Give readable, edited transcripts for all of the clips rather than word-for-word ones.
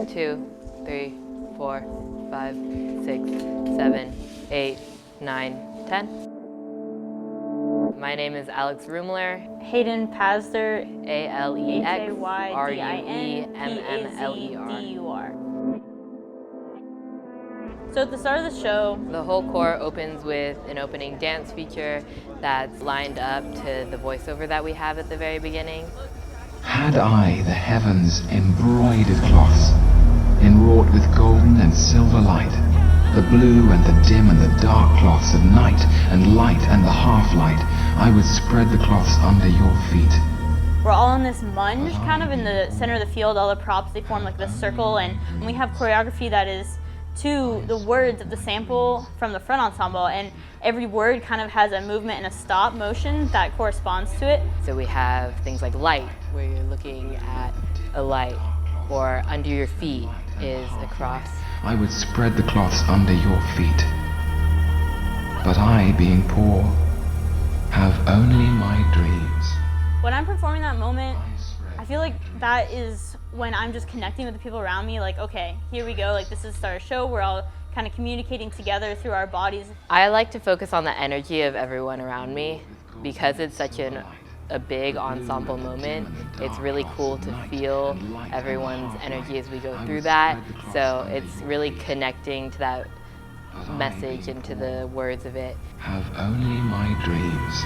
1, 2, 3, 4, 5, 6, 7, 8, 9, 10. My name is Alex Rumler. Hayden Pazder. ALEXRUEMMLER. So at the start of the show, the whole core opens with an opening dance feature that's lined up to the voiceover that we have at the very beginning. Had I the heavens embroidered cloths, enwrought with golden and silver light, the blue and the dim and the dark cloths of night and light and the half-light, I would spread the cloths under your feet. We're all in this munge, kind of in the center of the field. All the props, they form like this circle, and we have choreography that is to the words of the sample from the front ensemble, and every word kind of has a movement and a stop motion that corresponds to it. So we have things like light, where you're looking at a light, or under your feet is a cross. I would spread the cloths under your feet. But I, being poor, have only my dreams. When I'm performing that moment, I feel like that is when I'm just connecting with the people around me, like, okay, here we go, like this is our show, we're all kind of communicating together through our bodies. I like to focus on the energy of everyone around me. Because it's such a big ensemble moment, it's really cool to feel everyone's energy as we go through that. So it's really connecting to that message and to the words of it. Have only my dreams.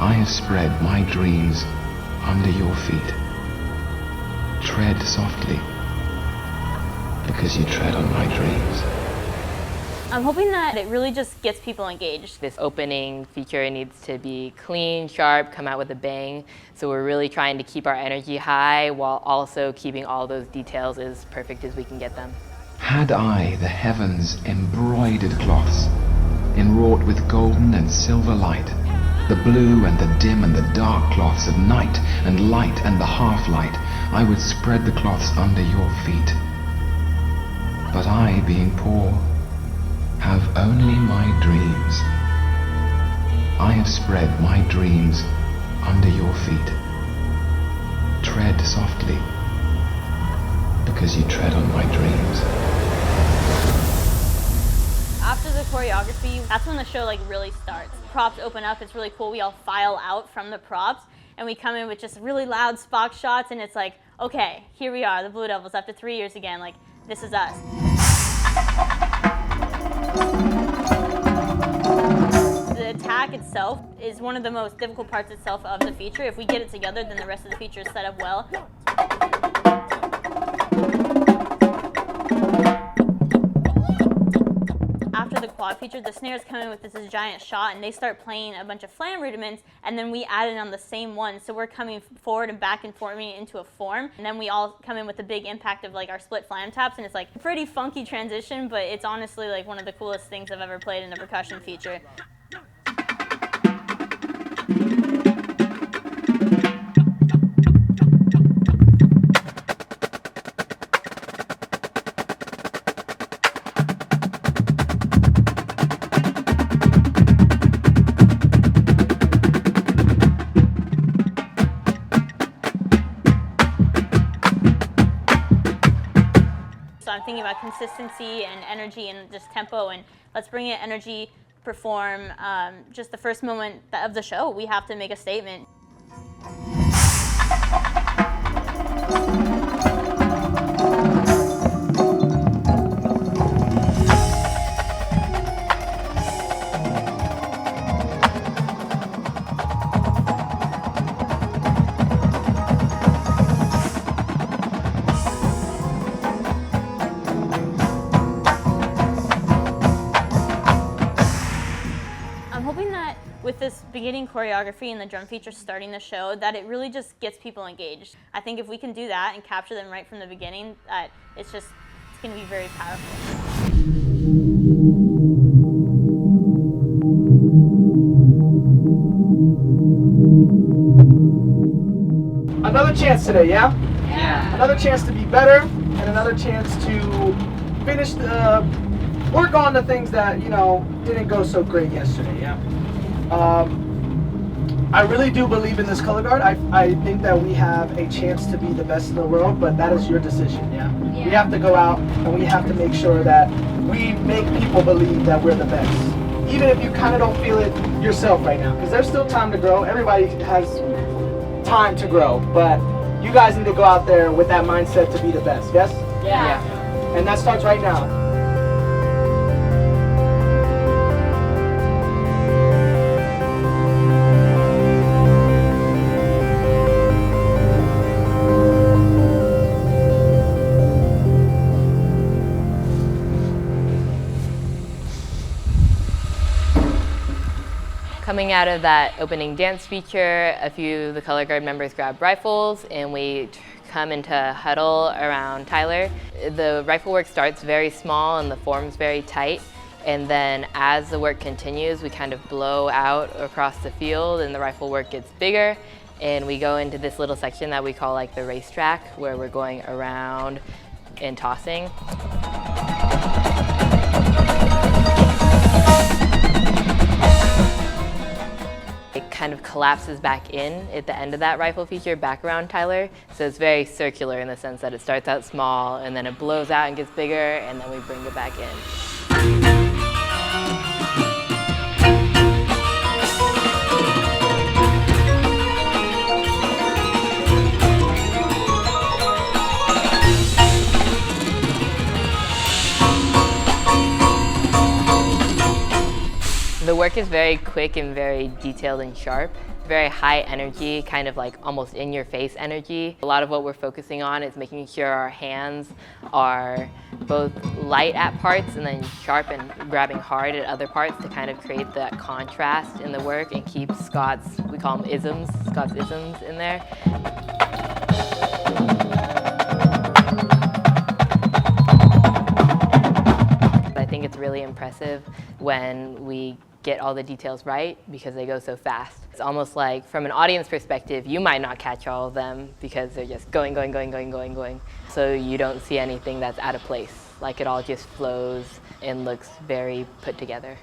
I have spread my dreams under your feet. Tread softly, because you tread on my dreams. I'm hoping that it really just gets people engaged. This opening feature needs to be clean, sharp, come out with a bang. So we're really trying to keep our energy high while also keeping all those details as perfect as we can get them. Had I the heavens embroidered cloths, enwrought with golden and silver light, the blue and the dim and the dark cloths of night and light and the half-light, I would spread the cloths under your feet. But I, being poor, have only my dreams. I have spread my dreams under your feet. Tread softly, because you tread on my dreams. After the choreography, that's when the show like really starts. Props open up, it's really cool. We all file out from the props and we come in with just really loud Spock shots, and it's like, okay, here we are, the Blue Devils, after 3 years again, like, this is us. The attack itself is one of the most difficult parts itself of the feature. If we get it together, then the rest of the feature is set up well. After the quad feature, the snares come in with this giant shot, and they start playing a bunch of flam rudiments, and then we add it on the same one. So we're coming forward and back and forming it into a form, and then we all come in with the big impact of like our split flam taps, and it's like a pretty funky transition, but it's honestly like one of the coolest things I've ever played in a percussion feature. So I'm thinking about consistency and energy and just tempo, and let's bring in energy, perform. Just the first moment of the show, we have to make a statement. I'm hoping that with this beginning choreography and the drum feature starting the show, that it really just gets people engaged. I think if we can do that and capture them right from the beginning, that it's going to be very powerful. Another chance today, yeah? Yeah. Another chance to be better, and another chance to finish work on the things that, didn't go so great yesterday, yeah? I really do believe in this color guard. I think that we have a chance to be the best in the world, but that is your decision, yeah? We have to go out and we have to make sure that we make people believe that we're the best. Even if you kind of don't feel it yourself right now, because there's still time to grow. Everybody has time to grow, but you guys need to go out there with that mindset to be the best, yes? Yeah. And that starts right now. Coming out of that opening dance feature, a few of the color guard members grab rifles and we come into huddle around Tyler. The rifle work starts very small and the form's very tight, and then as the work continues we kind of blow out across the field and the rifle work gets bigger, and we go into this little section that we call like the racetrack, where we're going around and tossing. It kind of collapses back in at the end of that rifle feature back around Tyler. So it's very circular in the sense that it starts out small and then it blows out and gets bigger and then we bring it back in. The work is very quick and very detailed and sharp. Very high energy, kind of like almost in your face energy. A lot of what we're focusing on is making sure our hands are both light at parts and then sharp and grabbing hard at other parts to kind of create that contrast in the work and keep Scott's, we call them isms, Scott's isms in there. I think it's really impressive when we get all the details right because they go so fast. It's almost like from an audience perspective, you might not catch all of them because they're just going. So you don't see anything that's out of place. Like it all just flows and looks very put together.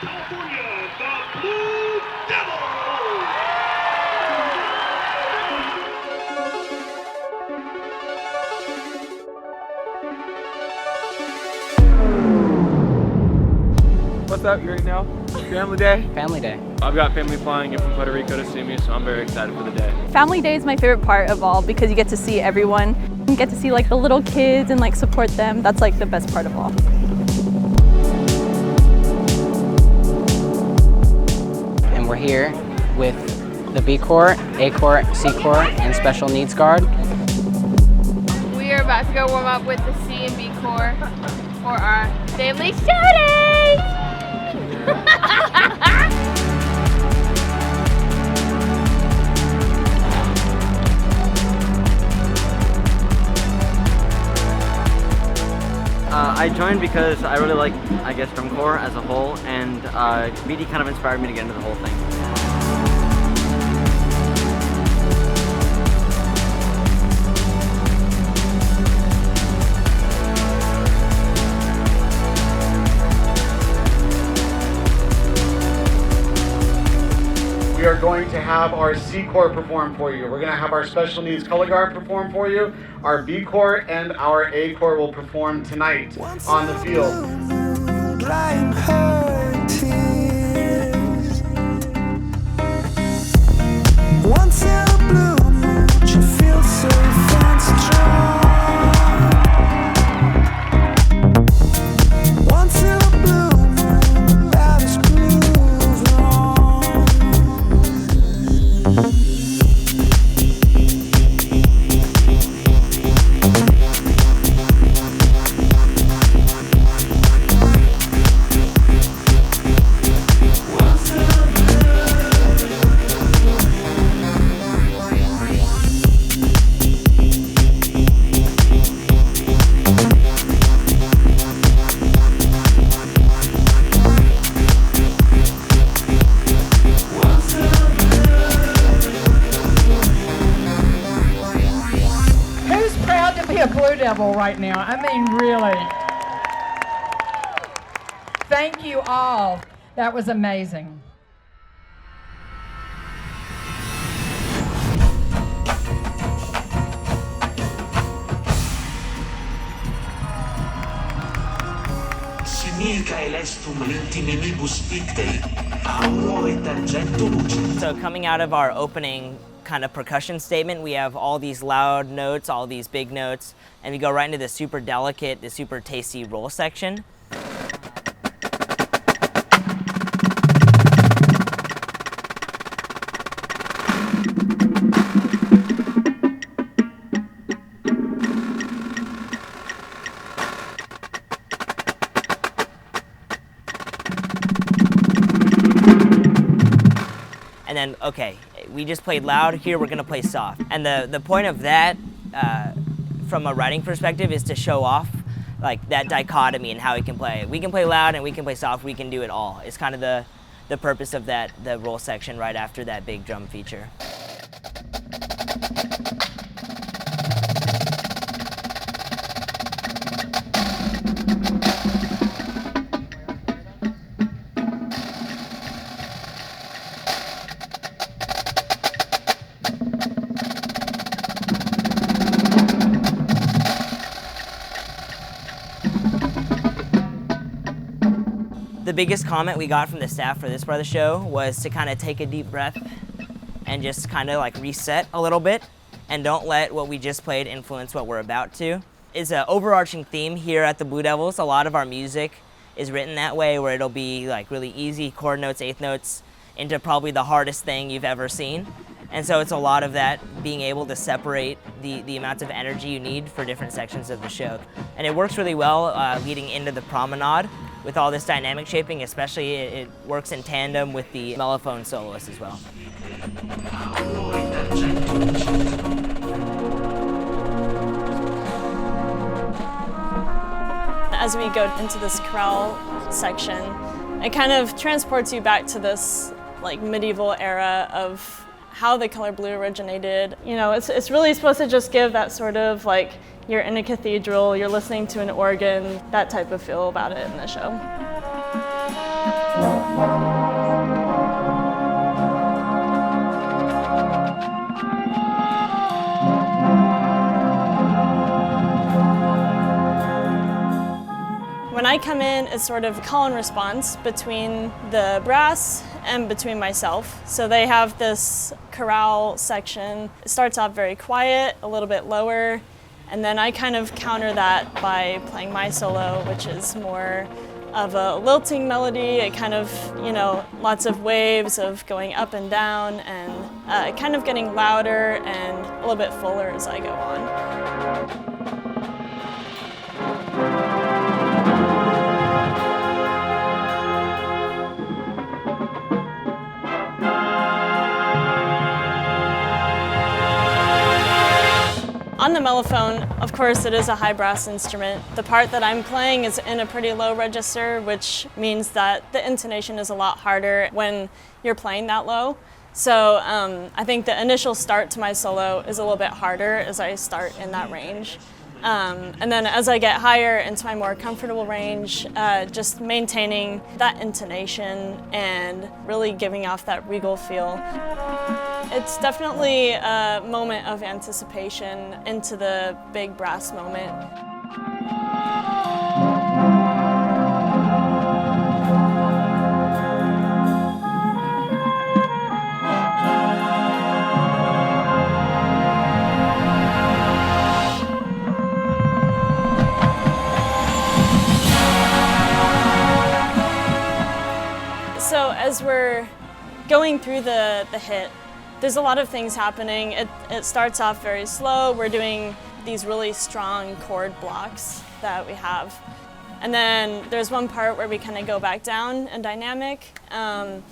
California, the Blue Devils! up right now? Family day? Family day. I've got family flying in from Puerto Rico to see me, so I'm very excited for the day. Family day is my favorite part of all because you get to see everyone. You get to see like the little kids and like support them. That's like the best part of all. And we're here with the B Corps, A Corps, C Corps, and Special Needs Guard. We are about to go warm up with the C and B Corps for our family shooting! I joined because I really like, I guess, drum corps as a whole, and BD kind of inspired me to get into the whole thing. We are going to have our C Corps perform for you. We're going to have our Special Needs Color Guard perform for you. Our B Corps and our A Corps will perform tonight on the field. Once in a blue moon, you feel safe and strong. Once in a blue moon, that is groove on. A Blue Devil right now. I mean, really. Thank you all. That was amazing. So coming out of our opening kind of percussion statement, we have all these loud notes, all these big notes, and we go right into the super delicate, the super tasty roll section. And then, okay, we just played loud, here we're gonna play soft. And the point of that, from a writing perspective, is to show off like that dichotomy and how we can play. We can play loud and we can play soft, we can do it all. It's kind of the purpose of the roll section right after that big drum feature. The biggest comment we got from the staff for this part of the show was to kind of take a deep breath and just kind of like reset a little bit and don't let what we just played influence what we're about to. It's an overarching theme here at the Blue Devils. A lot of our music is written that way, where it'll be like really easy chord notes, eighth notes, into probably the hardest thing you've ever seen. And so it's a lot of that, being able to separate the amounts of energy you need for different sections of the show. And it works really well leading into the promenade with all this dynamic shaping, especially it works in tandem with the mellophone soloist as well. As we go into this chorale section, it kind of transports you back to this like medieval era of how the color blue originated. You know, it's really supposed to just give that sort of like, you're in a cathedral, you're listening to an organ, that type of feel about it in the show. When I come in as sort of call and response between the brass and between myself. So they have this chorale section. It starts off very quiet, a little bit lower, and then I kind of counter that by playing my solo, which is more of a lilting melody. It kind of, you know, lots of waves of going up and down and kind of getting louder and a little bit fuller as I go on. On the mellophone, of course, it is a high brass instrument. The part that I'm playing is in a pretty low register, which means that the intonation is a lot harder when you're playing that low. So I think the initial start to my solo is a little bit harder as I start in that range. And then as I get higher into my more comfortable range, just maintaining that intonation and really giving off that regal feel. It's definitely a moment of anticipation into the big brass moment. So as we're going through the hit, there's a lot of things happening. It starts off very slow. We're doing these really strong chord blocks that we have. And then there's one part where we kind of go back down in dynamic, and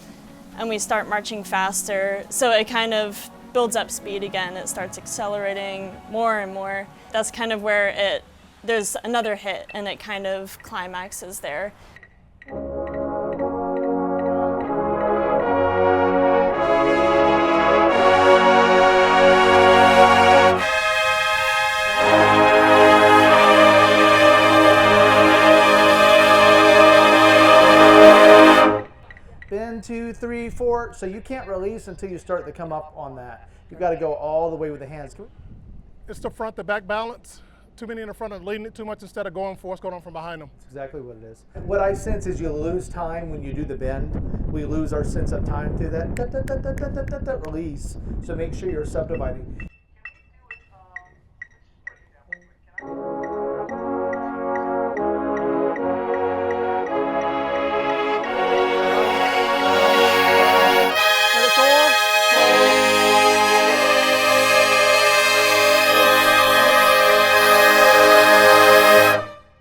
we start marching faster. So it kind of builds up speed again. It starts accelerating more and more. That's kind of where there's another hit and it kind of climaxes there. Bend, 2, 3, 4. So you can't release until you start to come up on that. You've got to go all the way with the hands. It's the front to back balance. Too many in the front and leading it too much instead of going for what's going on from behind them. That's exactly what it is. What I sense is you lose time when you do the bend. We lose our sense of time through that release. So make sure you're subdividing.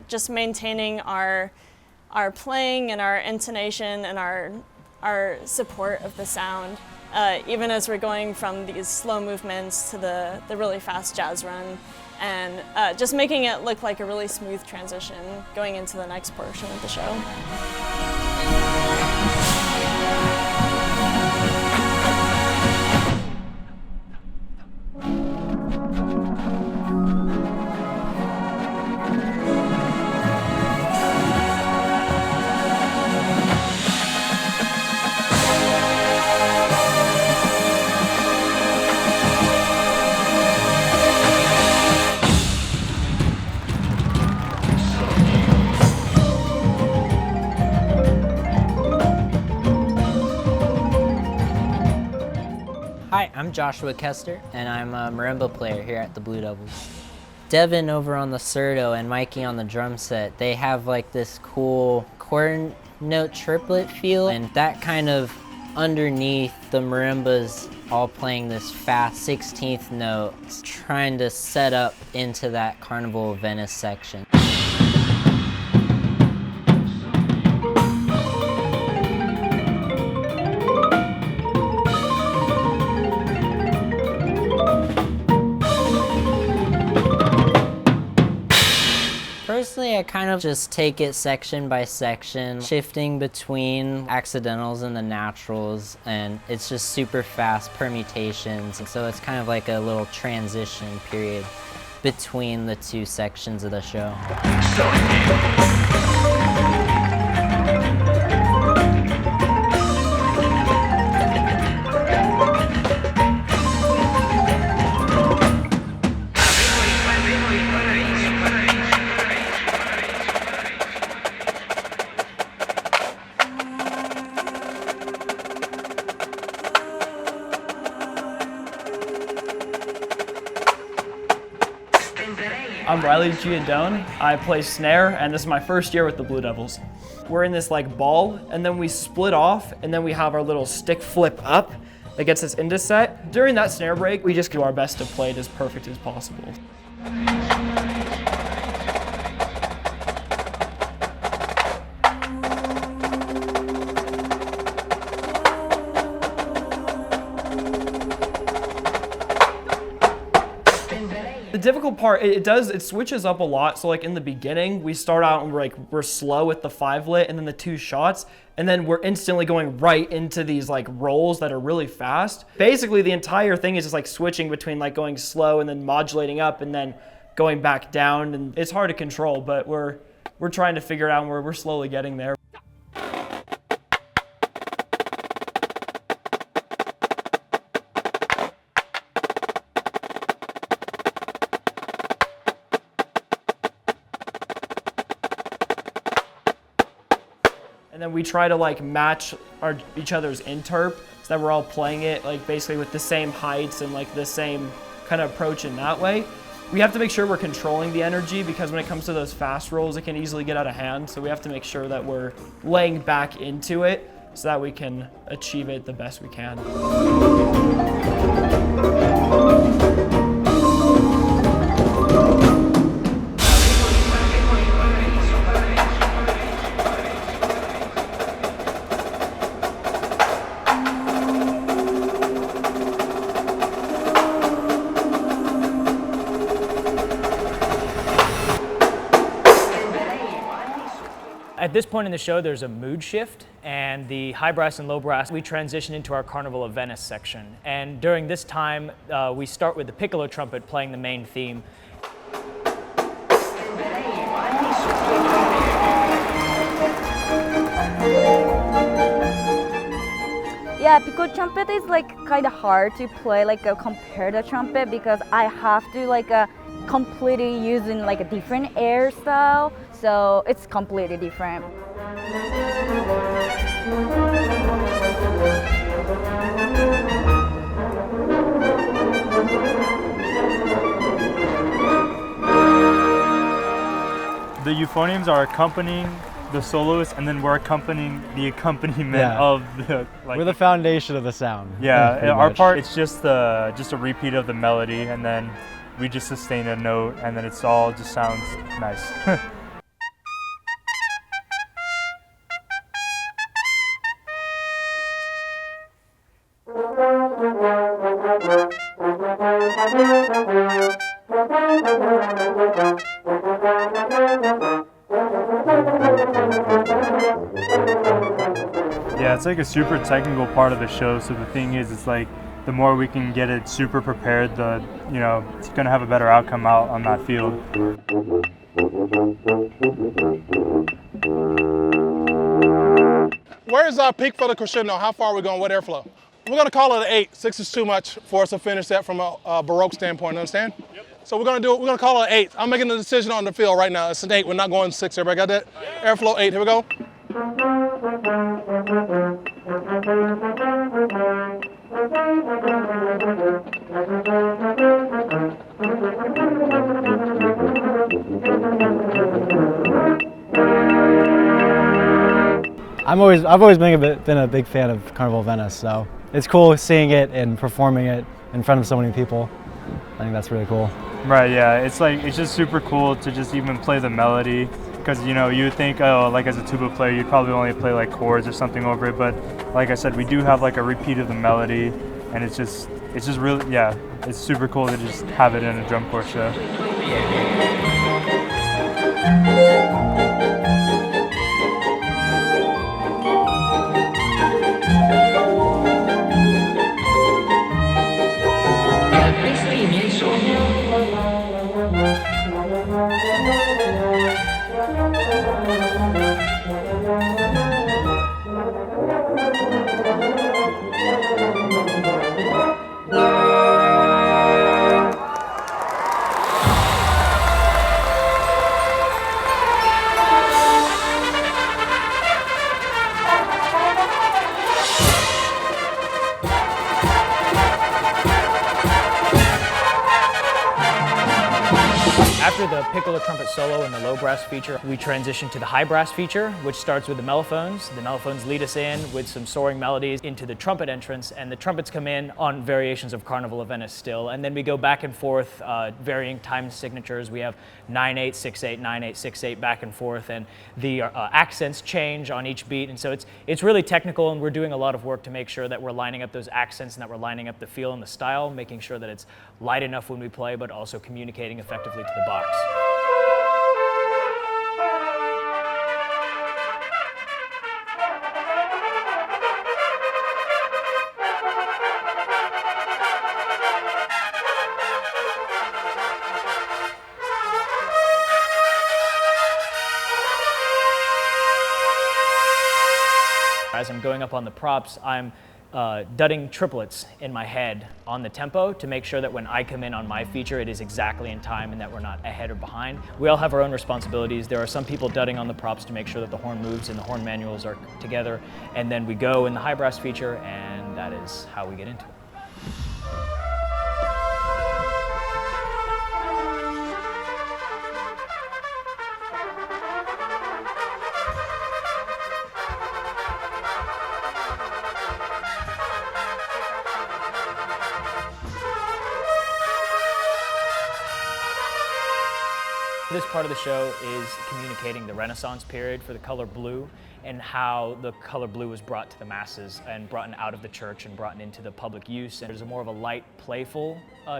Just maintaining our playing and our intonation and our support of the sound, even as we're going from these slow movements to the really fast jazz run, and just making it look like a really smooth transition going into the next portion of the show. Hi, I'm Joshua Kester, and I'm a marimba player here at the Blue Devils. Devin over on the surdo and Mikey on the drum set, they have like this cool quarter note triplet feel, and that kind of underneath the marimbas all playing this fast 16th note, trying to set up into that Carnival of Venice section. Personally, I kind of just take it section by section, shifting between accidentals and the naturals, and it's just super fast permutations. And so it's kind of like a little transition period between the two sections of the show. I'm Riley Giandone. I play snare, and this is my first year with the Blue Devils. We're in this like ball, and then we split off, and then we have our little stick flip up that gets us into set. During that snare break, we just do our best to play it as perfect as possible. The difficult part, it switches up a lot. So like in the beginning, we start out and we're slow with the 5-lit and then the 2 shots, and then we're instantly going right into these like rolls that are really fast. Basically the entire thing is just like switching between like going slow and then modulating up and then going back down, and it's hard to control, but we're trying to figure it out, and we're slowly getting there. And then we try to like match each other's interp so that we're all playing it like basically with the same heights and like the same kind of approach in that way. We have to make sure we're controlling the energy, because when it comes to those fast rolls, it can easily get out of hand. So we have to make sure that we're laying back into it so that we can achieve it the best we can. At this point in the show, there's a mood shift, and the high brass and low brass, we transition into our Carnival of Venice section. And during this time, we start with the piccolo trumpet playing the main theme. Yeah, piccolo trumpet is like kind of hard to play like compared to trumpet, because I have to like completely using like a different air style. So it's completely different. The euphoniums are accompanying the soloist, and then we're accompanying the accompaniment of the. Like, we're the foundation of the sound. Yeah, our part, it's just a repeat of the melody, and then we just sustain a note, and then it's all just sounds nice. Yeah, it's like a super technical part of the show. So the thing is, it's like the more we can get it super prepared, it's gonna have a better outcome out on that field. Where's our peak for the crescendo? How far are we going? What airflow? We're gonna call it an 8. 6 is too much for us to finish that from a Baroque standpoint, understand? Yep. So we're gonna call it an 8. I'm making the decision on the field right now. It's an 8, we're not going 6. Everybody got that? Yeah. Airflow 8, here we go. I've always been a big fan of Carnival of Venice, so it's cool seeing it and performing it in front of so many people. I think that's really cool. Right, yeah, it's just super cool to just even play the melody, because you would think, oh, like as a tuba player you'd probably only play like chords or something over it, but like I said, we do have like a repeat of the melody, and it's just really, yeah, it's super cool to just have it in a drum corps show. After the piccolo trumpet solo and the low brass feature, we transition to the high brass feature, which starts with the mellophones. The mellophones lead us in with some soaring melodies into the trumpet entrance, and the trumpets come in on variations of Carnival of Venice still. And then we go back and forth, varying time signatures. We have 9/8, 6/8, 9/8, 6/8 back and forth, and the accents change on each beat. And so it's really technical, and we're doing a lot of work to make sure that we're lining up those accents and that we're lining up the feel and the style, making sure that it's light enough when we play, but also communicating effectively to the box. As I'm going up on the props, I'm dudding triplets in my head on the tempo to make sure that when I come in on my feature, it is exactly in time and that we're not ahead or behind. We all have our own responsibilities. There are some people dudding on the props to make sure that the horn moves and the horn manuals are together, and then we go in the high brass feature, and that is how we get into it. This part of the show is communicating the Renaissance period for the color blue and how the color blue was brought to the masses and brought out of the church and brought into the public use. And there's a more of a light, playful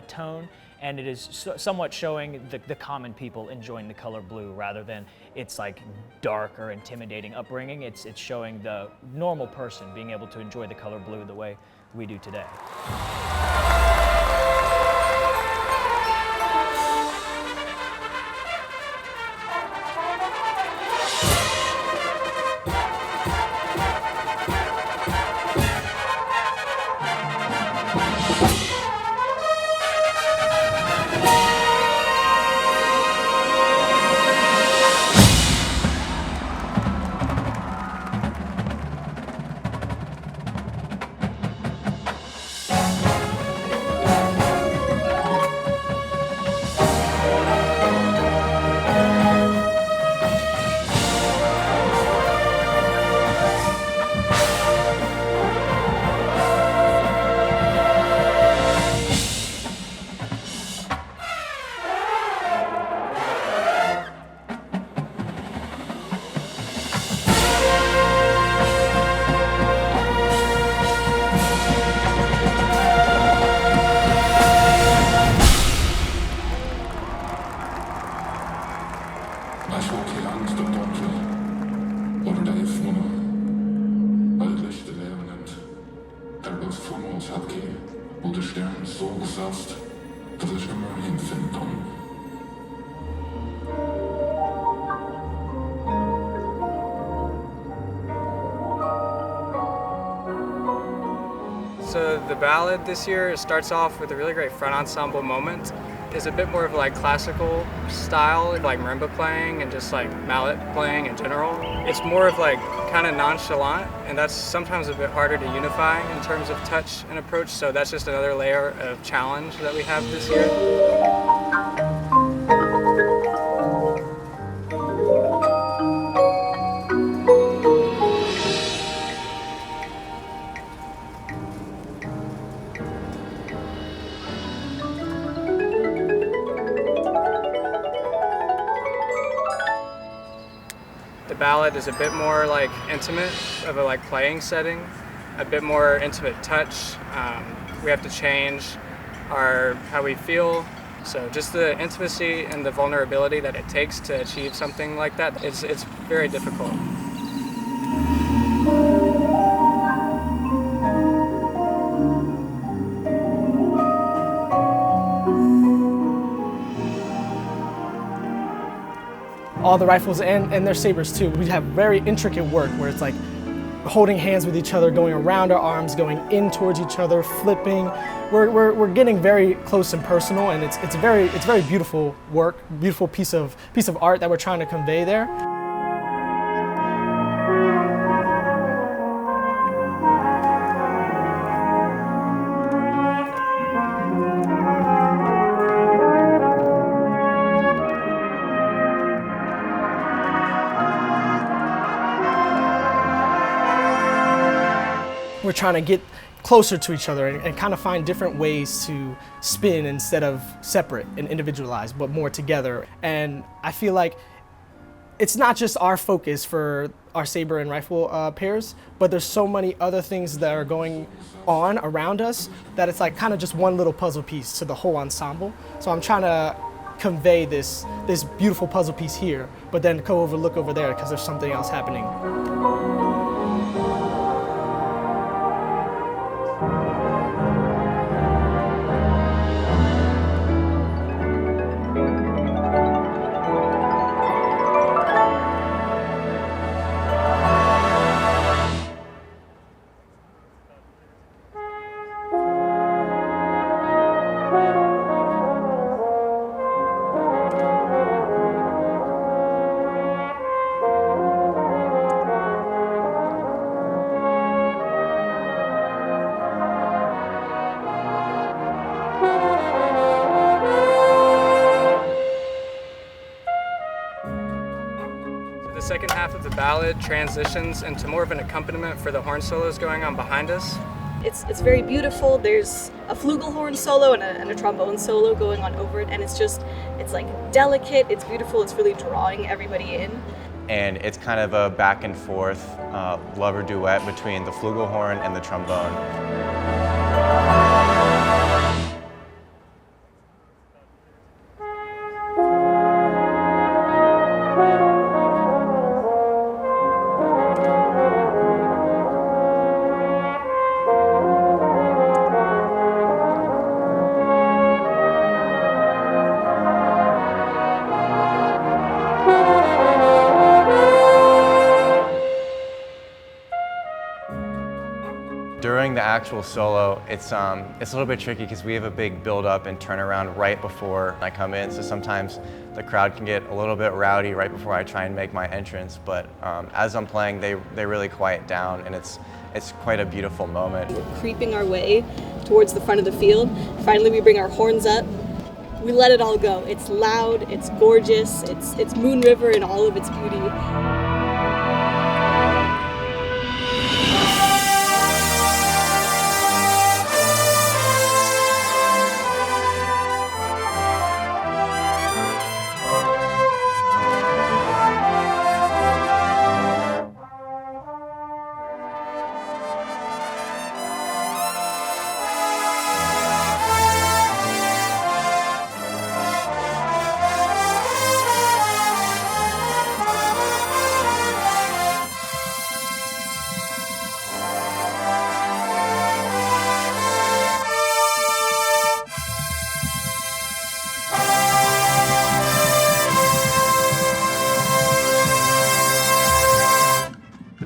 tone, and it is somewhat showing the common people enjoying the color blue rather than it's like dark or intimidating upbringing. It's showing the normal person being able to enjoy the color blue the way we do today. So the ballad this year starts off with a really great front ensemble moment. It's a bit more of like classical style, like marimba playing and just like mallet playing in general. It's more of like kind of nonchalant, and that's sometimes a bit harder to unify in terms of touch and approach, so that's just another layer of challenge that we have this year. The ballad is a bit more like intimate of a like playing setting, a bit more intimate touch. We have to change how we feel. So just the intimacy and the vulnerability that it takes to achieve something like that, it's very difficult. All the rifles and their sabers too. We have very intricate work where it's like holding hands with each other, going around our arms, going in towards each other, flipping. We're getting very close and personal, and it's very beautiful work, beautiful piece of art that we're trying to convey there. trying to get closer to each other and kind of find different ways to spin instead of separate and individualized, but more together. And I feel like it's not just our focus for our saber and rifle pairs, but there's so many other things that are going on around us that it's like kind of just one little puzzle piece to the whole ensemble. So I'm trying to convey this beautiful puzzle piece here, but then go look over there because there's something else happening. The second half of the ballad transitions into more of an accompaniment for the horn solos going on behind us. It's very beautiful. There's a flugelhorn solo and a trombone solo going on over it, and it's like delicate, it's beautiful, it's really drawing everybody in. And it's kind of a back and forth lover duet between the flugelhorn and the trombone. During the actual solo, it's a little bit tricky because we have a big build-up and turnaround right before I come in, so sometimes the crowd can get a little bit rowdy right before I try and make my entrance, but as I'm playing, they really quiet down, and it's quite a beautiful moment. We're creeping our way towards the front of the field. Finally, we bring our horns up. We let it all go. It's loud, it's gorgeous, it's Moon River in all of its beauty.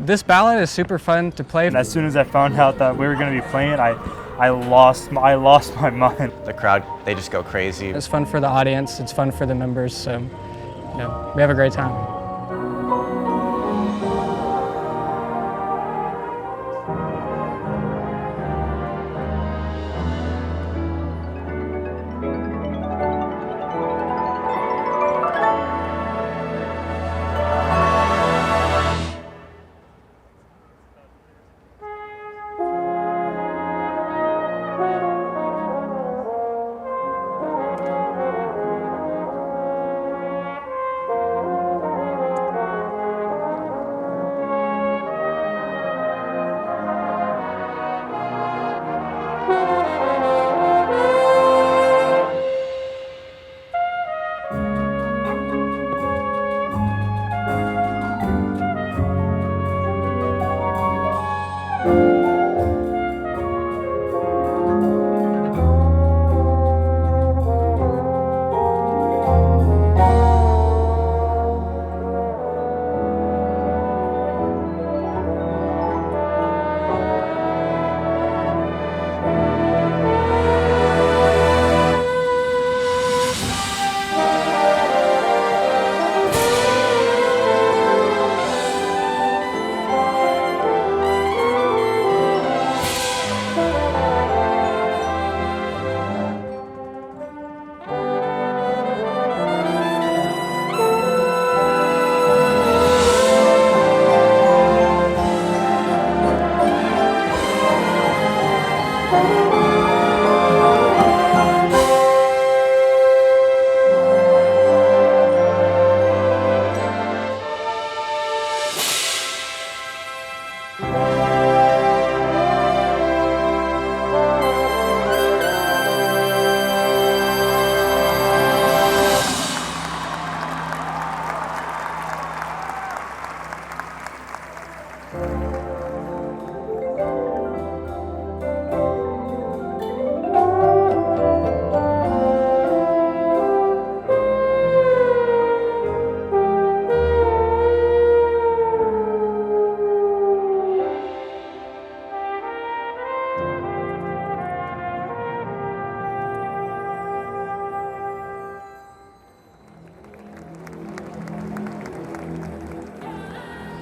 This ballad is super fun to play. And as soon as I found out that we were going to be playing, I lost my mind. The crowd, they just go crazy. It's fun for the audience, it's fun for the members, so we have a great time.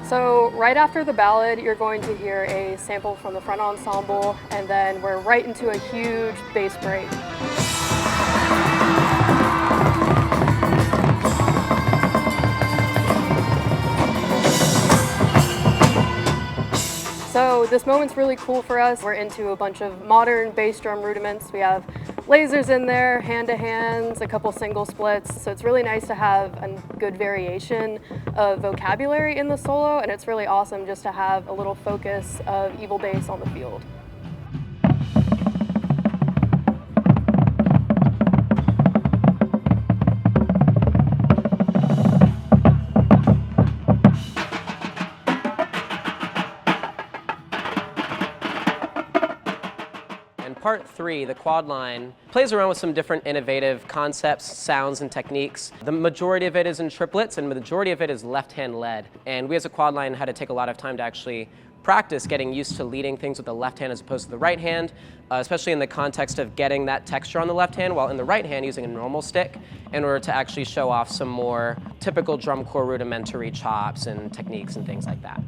So right after the ballad, you're going to hear a sample from the front ensemble, and then we're right into a huge bass break. So this moment's really cool for us. We're into a bunch of modern bass drum rudiments. We have lasers in there, hand-to-hands, a couple single splits. So it's really nice to have a good variation of vocabulary in the solo, and it's really awesome just to have a little focus of evil bass on the field. Part 3, the quad line, plays around with some different innovative concepts, sounds, and techniques. The majority of it is in triplets, and the majority of it is left-hand led. And we as a quad line had to take a lot of time to actually practice getting used to leading things with the left hand as opposed to the right hand, especially in the context of getting that texture on the left hand, while in the right hand using a normal stick in order to actually show off some more typical drum corps rudimentary chops and techniques and things like that.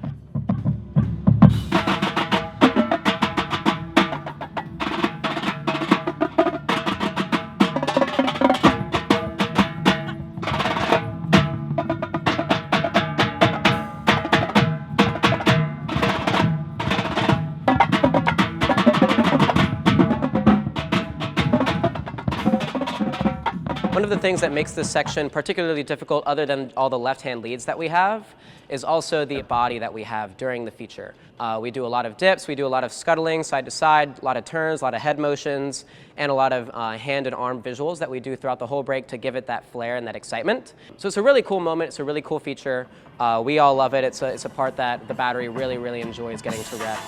One of the things that makes this section particularly difficult, other than all the left-hand leads that we have, is also the body that we have during the feature. We do a lot of dips, we do a lot of scuttling side to side, a lot of turns, a lot of head motions, and a lot of hand and arm visuals that we do throughout the whole break to give it that flair and that excitement. So it's a really cool moment, it's a really cool feature. We all love it. It's a part that the battery really, really enjoys getting to rep.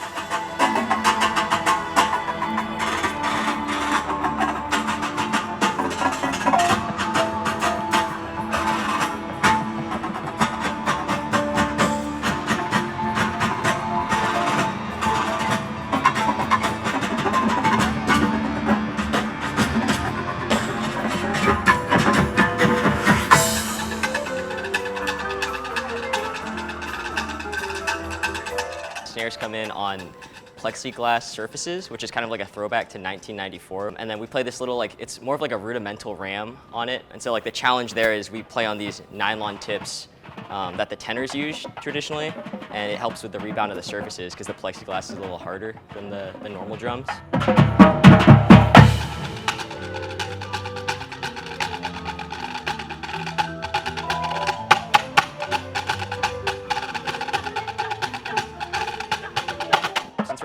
Snares come in on plexiglass surfaces, which is kind of like a throwback to 1994. And then we play this little, it's more of like a rudimental ram on it. And so like the challenge there is we play on these nylon tips that the tenors use traditionally, and it helps with the rebound of the surfaces because the plexiglass is a little harder than the normal drums.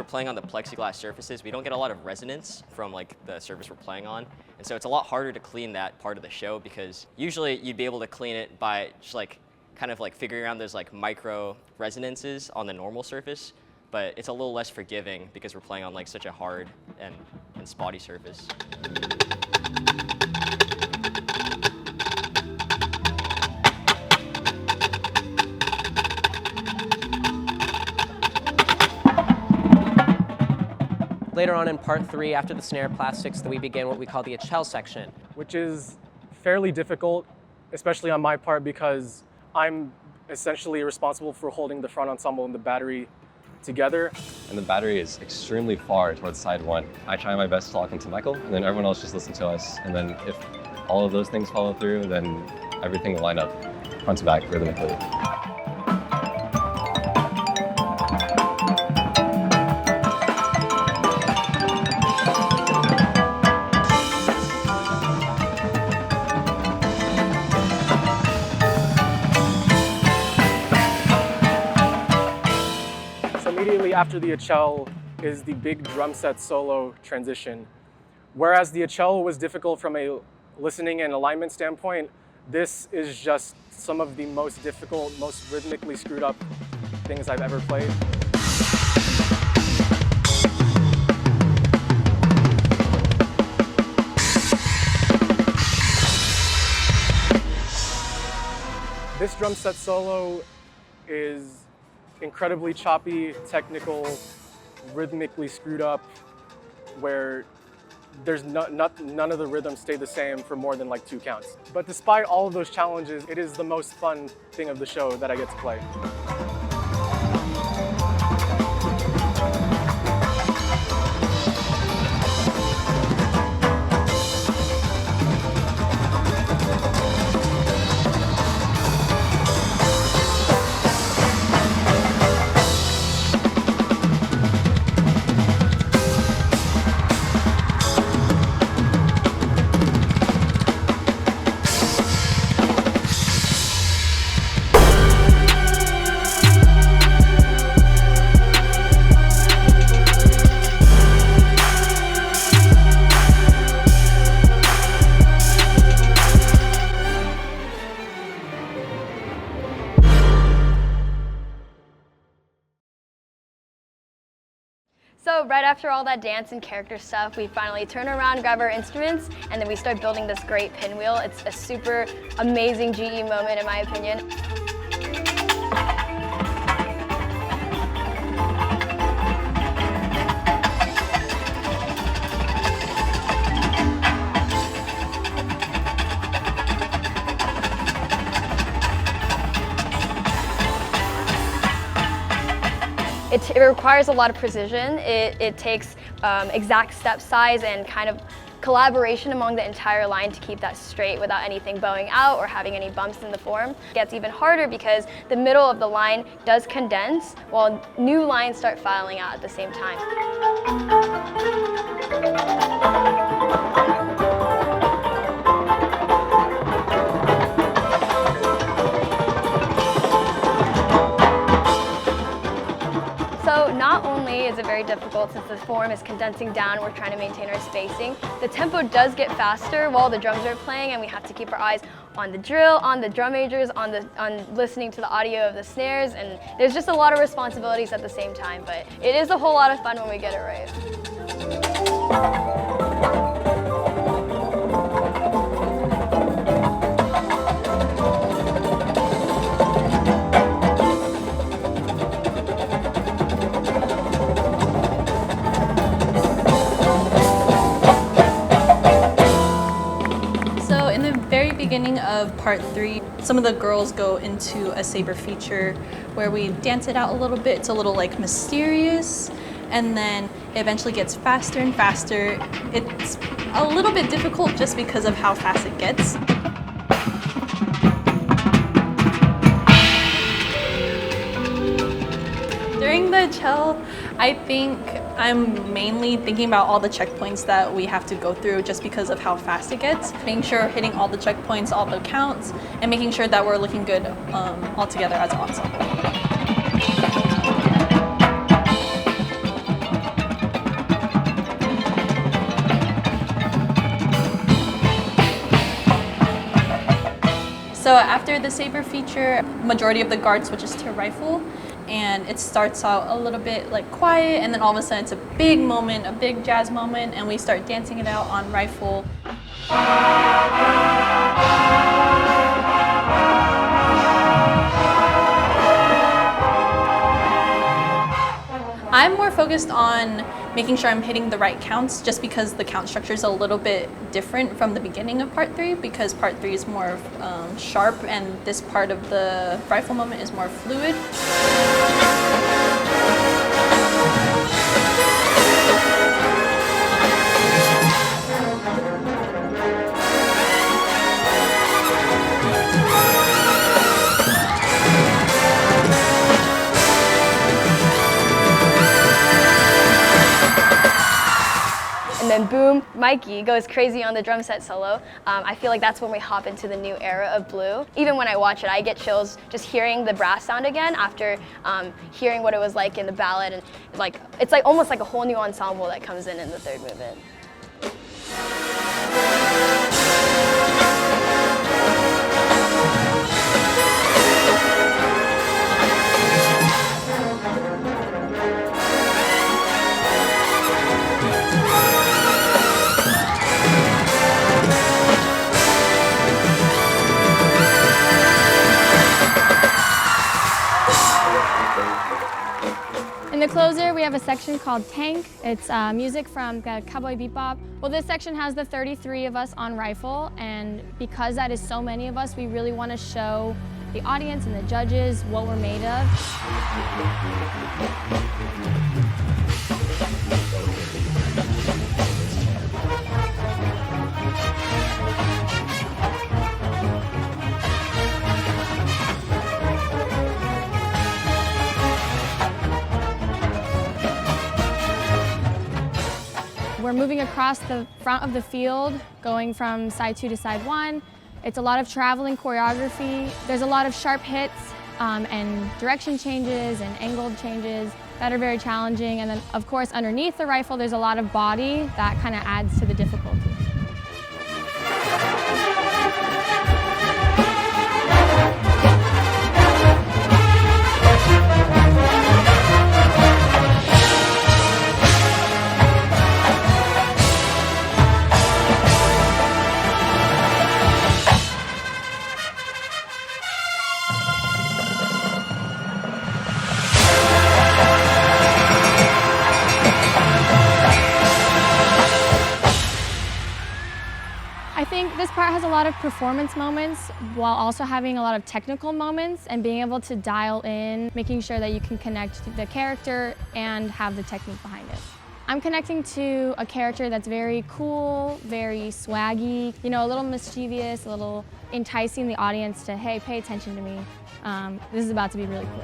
Playing on the plexiglass surfaces, we don't get a lot of resonance from like the surface we're playing on, and so it's a lot harder to clean that part of the show, because usually you'd be able to clean it by just like kind of like figuring out those like micro resonances on the normal surface, but it's a little less forgiving because we're playing on like such a hard and spotty surface. Later on in part 3, after the snare plastics, we begin what we call the Achel section, which is fairly difficult, especially on my part, because I'm essentially responsible for holding the front ensemble and the battery together. And the battery is extremely far towards side 1. I try my best to lock into Michael, and then everyone else just listen to us. And then if all of those things follow through, then everything will line up front to back rhythmically. Immediately after the Achel is the big drum set solo transition. Whereas the Achel was difficult from a listening and alignment standpoint, this is just some of the most difficult, most rhythmically screwed up things I've ever played. This drum set solo is incredibly choppy, technical, rhythmically screwed up, where there's none of the rhythms stay the same for more than like 2 counts. But despite all of those challenges, it is the most fun thing of the show that I get to play. So right after all that dance and character stuff, we finally turn around, grab our instruments, and then we start building this great pinwheel. It's a super amazing GE moment in my opinion. It requires a lot of precision. It takes exact step size and kind of collaboration among the entire line to keep that straight without anything bowing out or having any bumps in the form. It gets even harder because the middle of the line does condense while new lines start filing out at the same time. So not only is it very difficult since the form is condensing down, we're trying to maintain our spacing, the tempo does get faster while the drums are playing and we have to keep our eyes on the drill, on the drum majors, on listening to the audio of the snares, and there's just a lot of responsibilities at the same time, but it is a whole lot of fun when we get it right. Beginning of part 3, some of the girls go into a saber feature where we dance it out a little bit. It's a little like mysterious, and then it eventually gets faster and faster. It's a little bit difficult just because of how fast it gets. During the cello, I think I'm mainly thinking about all the checkpoints that we have to go through just because of how fast it gets. Making sure we're hitting all the checkpoints, all the counts, and making sure that we're looking good all together as an ensemble. So after the saber feature, majority of the guard switches to rifle. And it starts out a little bit like quiet, and then all of a sudden it's a big moment, a big jazz moment, and we start dancing it out on rifle. I'm more focused on making sure I'm hitting the right counts just because the count structure is a little bit different from the beginning of part 3 because part 3 is more sharp and this part of the rifle moment is more fluid. And then boom, Mikey goes crazy on the drum set solo. I feel like that's when we hop into the new era of Blue. Even when I watch it, I get chills just hearing the brass sound again after hearing what it was like in the ballad. And it's like almost like a whole new ensemble that comes in the third movement. In the closer, we have a section called Tank. It's music from Cowboy Bebop. Well, this section has the 33 of us on rifle, and because that is so many of us, we really want to show the audience and the judges what we're made of. We're moving across the front of the field, going from side 2 to side 1. It's a lot of traveling choreography. There's a lot of sharp hits and direction changes and angled changes that are very challenging. And then, of course, underneath the rifle, there's a lot of body that kind of adds to the difficulty. I think this part has a lot of performance moments while also having a lot of technical moments and being able to dial in, making sure that you can connect the character and have the technique behind it. I'm connecting to a character that's very cool, very swaggy, you know, a little mischievous, a little enticing the audience to, hey, pay attention to me. This is about to be really cool.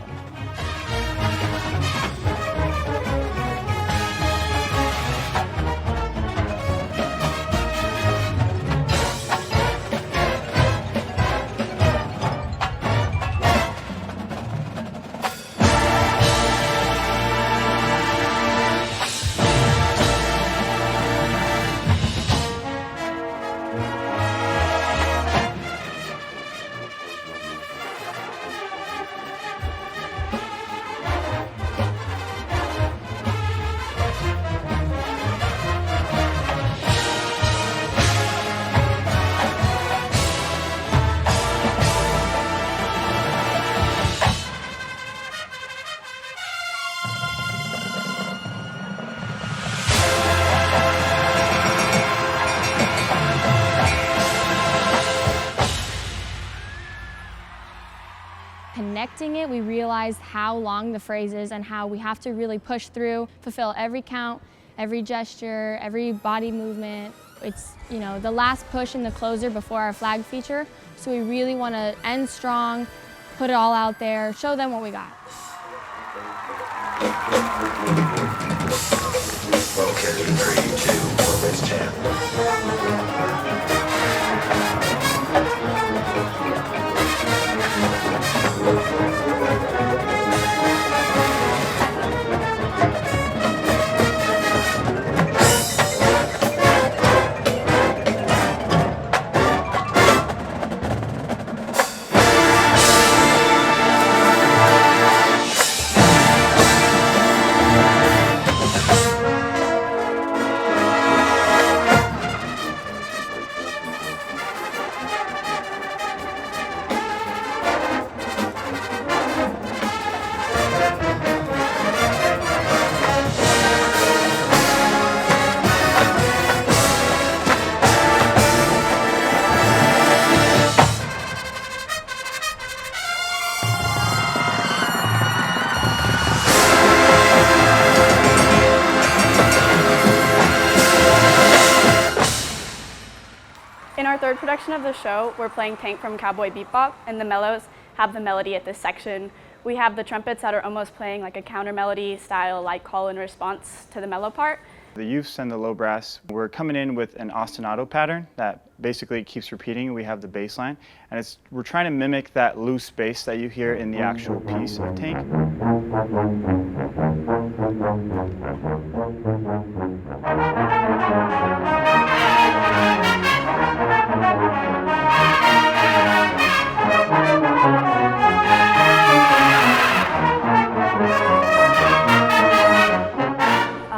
Connecting it, we realized how long the phrase is and how we have to really push through, fulfill every count, every gesture, every body movement. It's, you know, the last push in the closer before our flag feature, so we really want to end strong, put it all out there, show them what we got. Okay, 3, 2, 1, let's jam. In our third production of the show, we're playing Tank from Cowboy Bebop, and the mellows have the melody at this section. We have the trumpets that are almost playing like a counter melody style, like call and response to the mellow part. The youths and the low brass, we're coming in with an ostinato pattern that basically keeps repeating. We have the bass line, and we're trying to mimic that loose bass that you hear in the actual piece of Tank.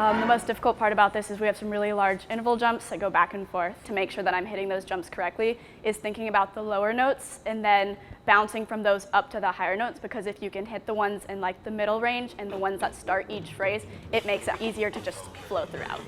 The most difficult part about this is we have some really large interval jumps that go back and forth. To make sure that I'm hitting those jumps correctly is thinking about the lower notes and then bouncing from those up to the higher notes, because if you can hit the ones in like the middle range and the ones that start each phrase, it makes it easier to just flow throughout.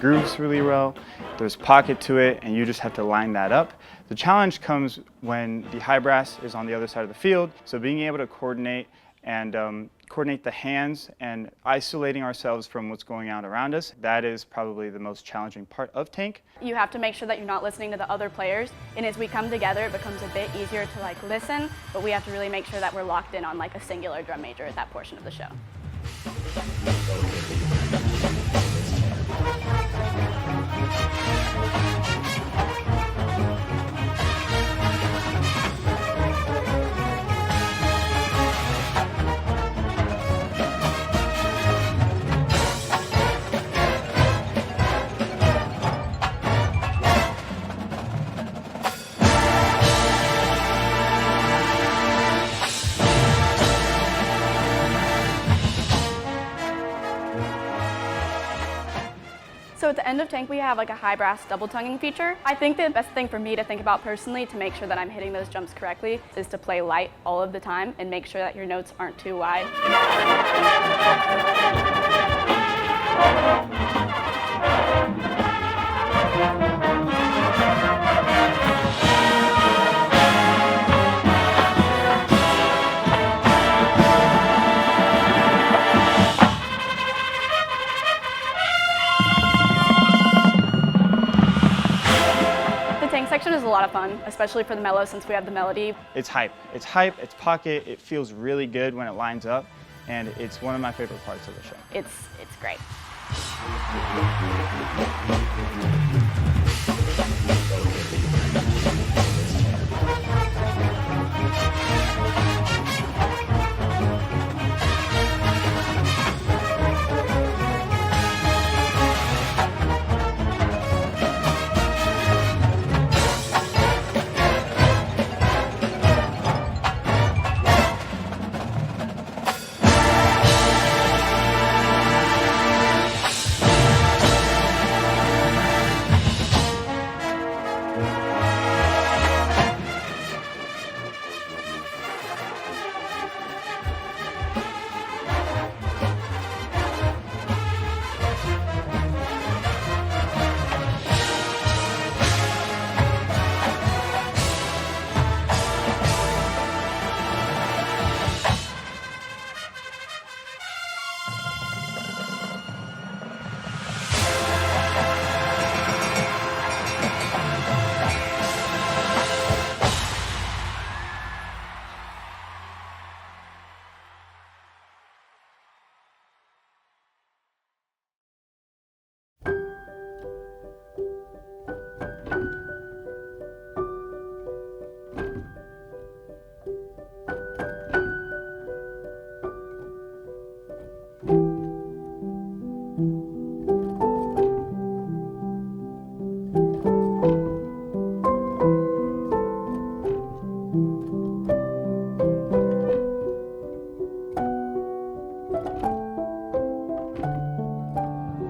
Grooves really well, there's pocket to it, and you just have to line that up. The challenge comes when the high brass is on the other side of the field, so being able to coordinate and coordinate the hands and isolating ourselves from what's going on around us, that is probably the most challenging part of Tank. You have to make sure that you're not listening to the other players, and as we come together it becomes a bit easier to like listen, but we have to really make sure that we're locked in on like a singular drum major at that portion of the show. So at the end of tank, we have like a high brass double tonguing feature. I think the best thing for me to think about personally to make sure that I'm hitting those jumps correctly is to play light all of the time and make sure that your notes aren't too wide. Section is a lot of fun, especially for the mellow since we have the melody. It's hype, it's pocket, it feels really good when it lines up, and it's one of my favorite parts of the show. It's great.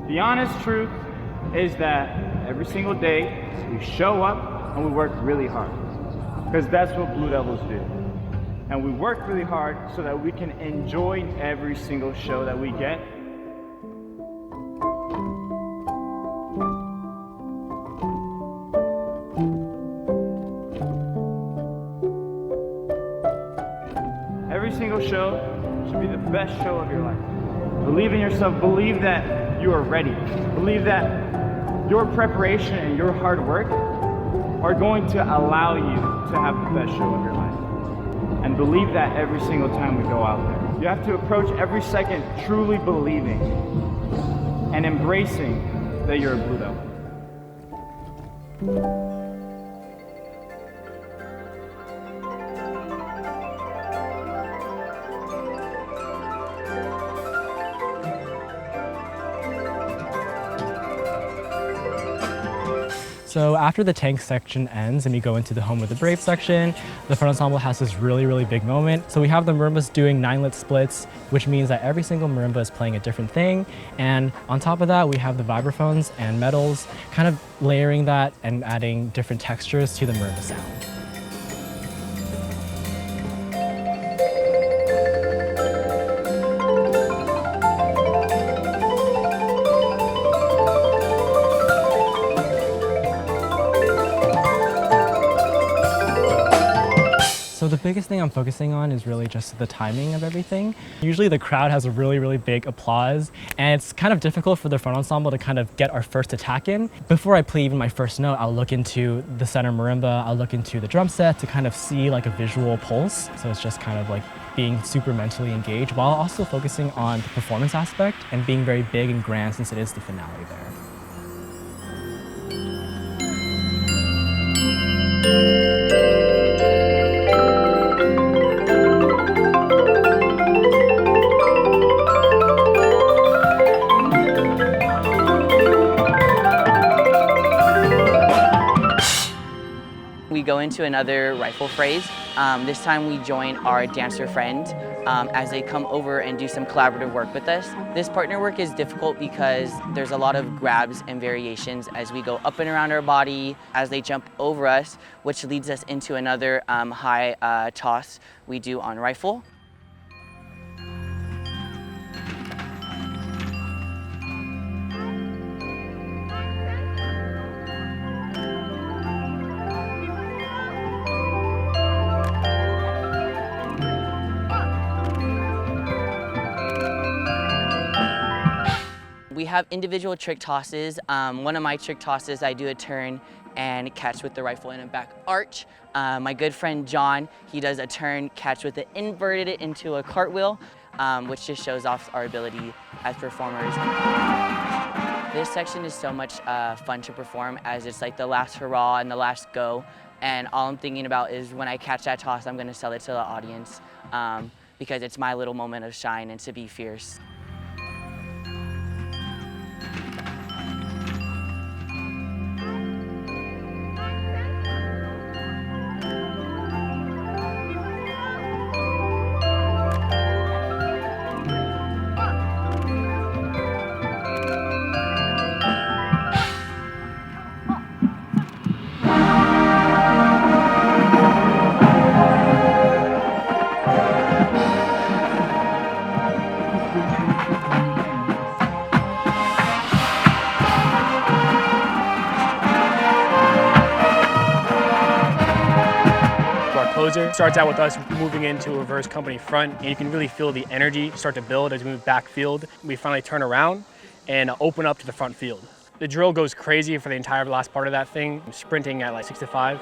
The honest truth is that every single day we show up and we work really hard, because that's what Blue Devils do. And we work really hard so that we can enjoy every single show that we get. Every single show should be the best show of your life. Believe in yourself, believe that you are ready. Believe that your preparation and your hard work are going to allow you to have the best show of your life. And believe that every single time we go out there. You have to approach every second truly believing and embracing that you're a Blue Devil. So after the tank section ends and we go into the Home of the Brave section, the front ensemble has this really big moment. So we have the marimbas doing 9-lit splits, which means that every single marimba is playing a different thing. And on top of that, we have the vibraphones and metals kind of layering that and adding different textures to the marimba sound. So the biggest thing I'm focusing on is really just the timing of everything. Usually the crowd has a really big applause, and it's kind of difficult for the front ensemble to kind of get our first attack in. Before I play even my first note, I'll look into the center marimba, I'll look into the drum set to kind of see like a visual pulse. So it's just kind of like being super mentally engaged while also focusing on the performance aspect and being very big and grand since it is the finale there. We we go into another rifle phrase. This time we join our dancer friend as they come over and do some collaborative work with us. This partner work is difficult because there's a lot of grabs and variations as we go up and around our body, as they jump over us, which leads us into another high toss we do on rifle. We have individual trick tosses. One of my trick tosses, I do a turn and catch with the rifle in a back arch. My good friend John, he does a turn, catch with it, inverted it into a cartwheel, which just shows off our ability as performers. This section is so much fun to perform, as it's like the last hurrah and the last go. And all I'm thinking about is when I catch that toss, I'm gonna sell it to the audience because it's my little moment of shine and to be fierce. Closer starts out with us moving into reverse company front, and you can really feel the energy start to build as we move back field. We finally turn around and open up to the front field. The drill goes crazy for the entire last part of that thing. I'm sprinting at like 6 to 5.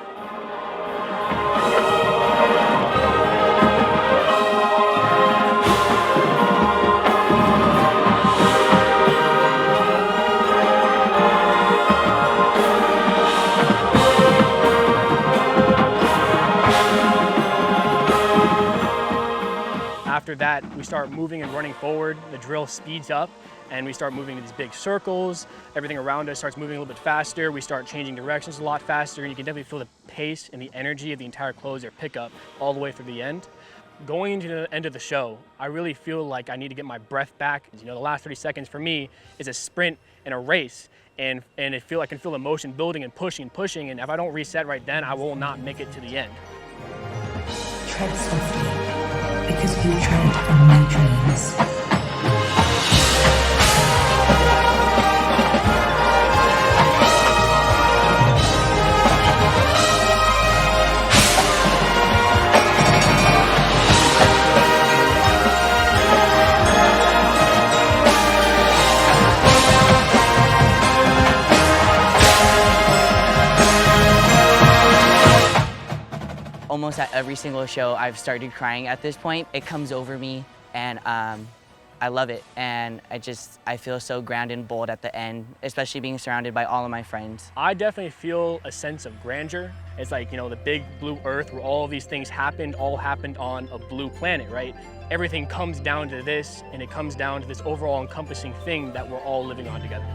After that, we start moving and running forward. The drill speeds up and we start moving in these big circles. Everything around us starts moving a little bit faster. We start changing directions a lot faster. You can definitely feel the pace and the energy of the entire closer pickup all the way through the end. Going into the end of the show, I really feel like I need to get my breath back. You know, the last 30 seconds for me is a sprint and a race. And I can feel the motion building and pushing, and if I don't reset right then, I will not make it to the end. Tread softly, because you tread on my dreams. Almost at every single show, I've started crying at this point. It comes over me, and I love it. And I feel so grand and bold at the end, especially being surrounded by all of my friends. I definitely feel a sense of grandeur. It's like, you know, the big blue earth where all of these things all happened on a blue planet, right? Everything comes down to this, and it comes down to this overall encompassing thing that we're all living on together.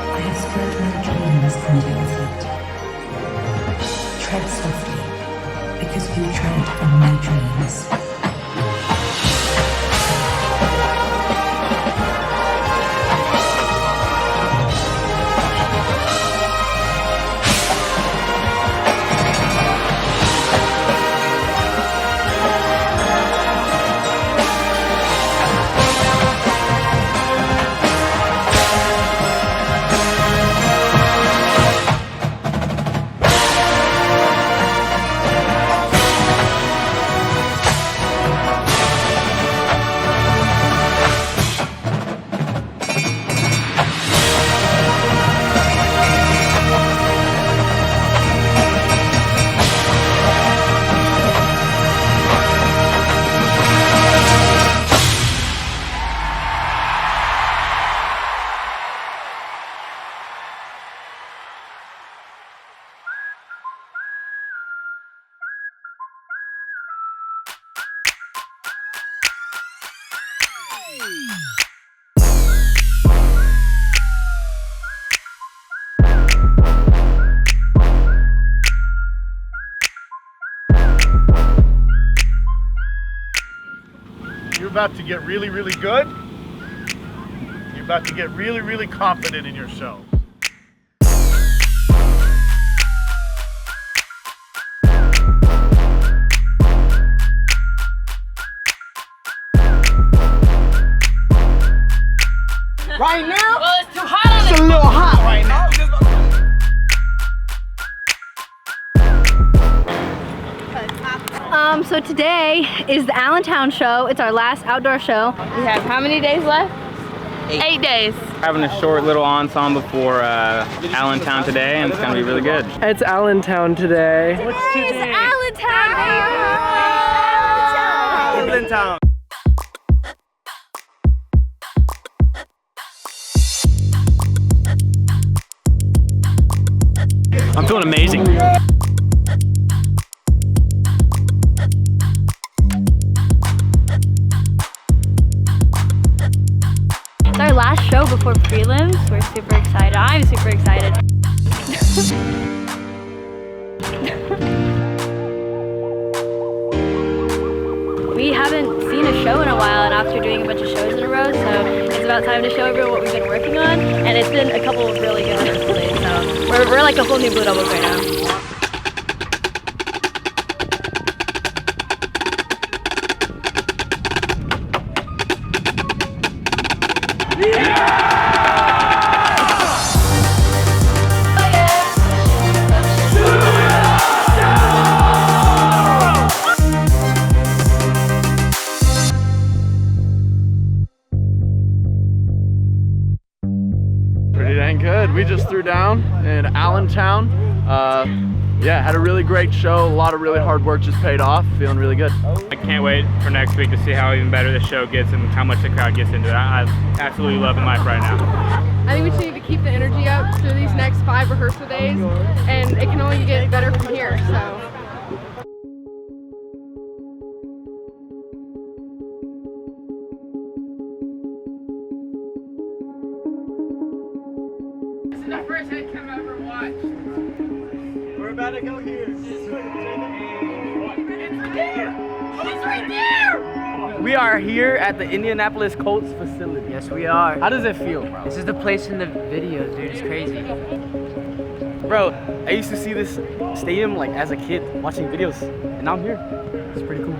I have spread my dreams under your feet. Tread softly, because you tread on my dreams. You're about to get really, really good. You're about to get really, really confident in yourself. Right now? Well, it's too hot. It's a little hot right now. So today is the Allentown show. It's our last outdoor show. We have how many days left? 8 days. Having a short little ensemble for Allentown today, and it's gonna be really good. It's Allentown today. What's today? It's Allentown. Allentown. I'm feeling amazing. It's our last show before prelims. We're super excited. I'm super excited. We haven't seen a show in a while, and after doing a bunch of shows in a row, so it's about time to show everyone what we've been working on. And it's been a couple of really good rehearsal days, so we're like a whole new Blue Devils right now. Pretty dang good. We just threw down in Allentown. Yeah, had a really great show. A lot of really hard work just paid off. Feeling really good. I can't wait for next week to see how even better the show gets and how much the crowd gets into it. I'm absolutely loving life right now. I think we just need to keep the energy up through these next 5 rehearsal days, and it can only get better from here, so. This is the first head cam I've ever watched. We're about to go here. It's right there! We are here at the Indianapolis Colts facility. Yes, we are. How does it feel, bro? This is the place in the videos, dude. It's crazy. Bro, I used to see this stadium like as a kid watching videos, and now I'm here. It's pretty cool.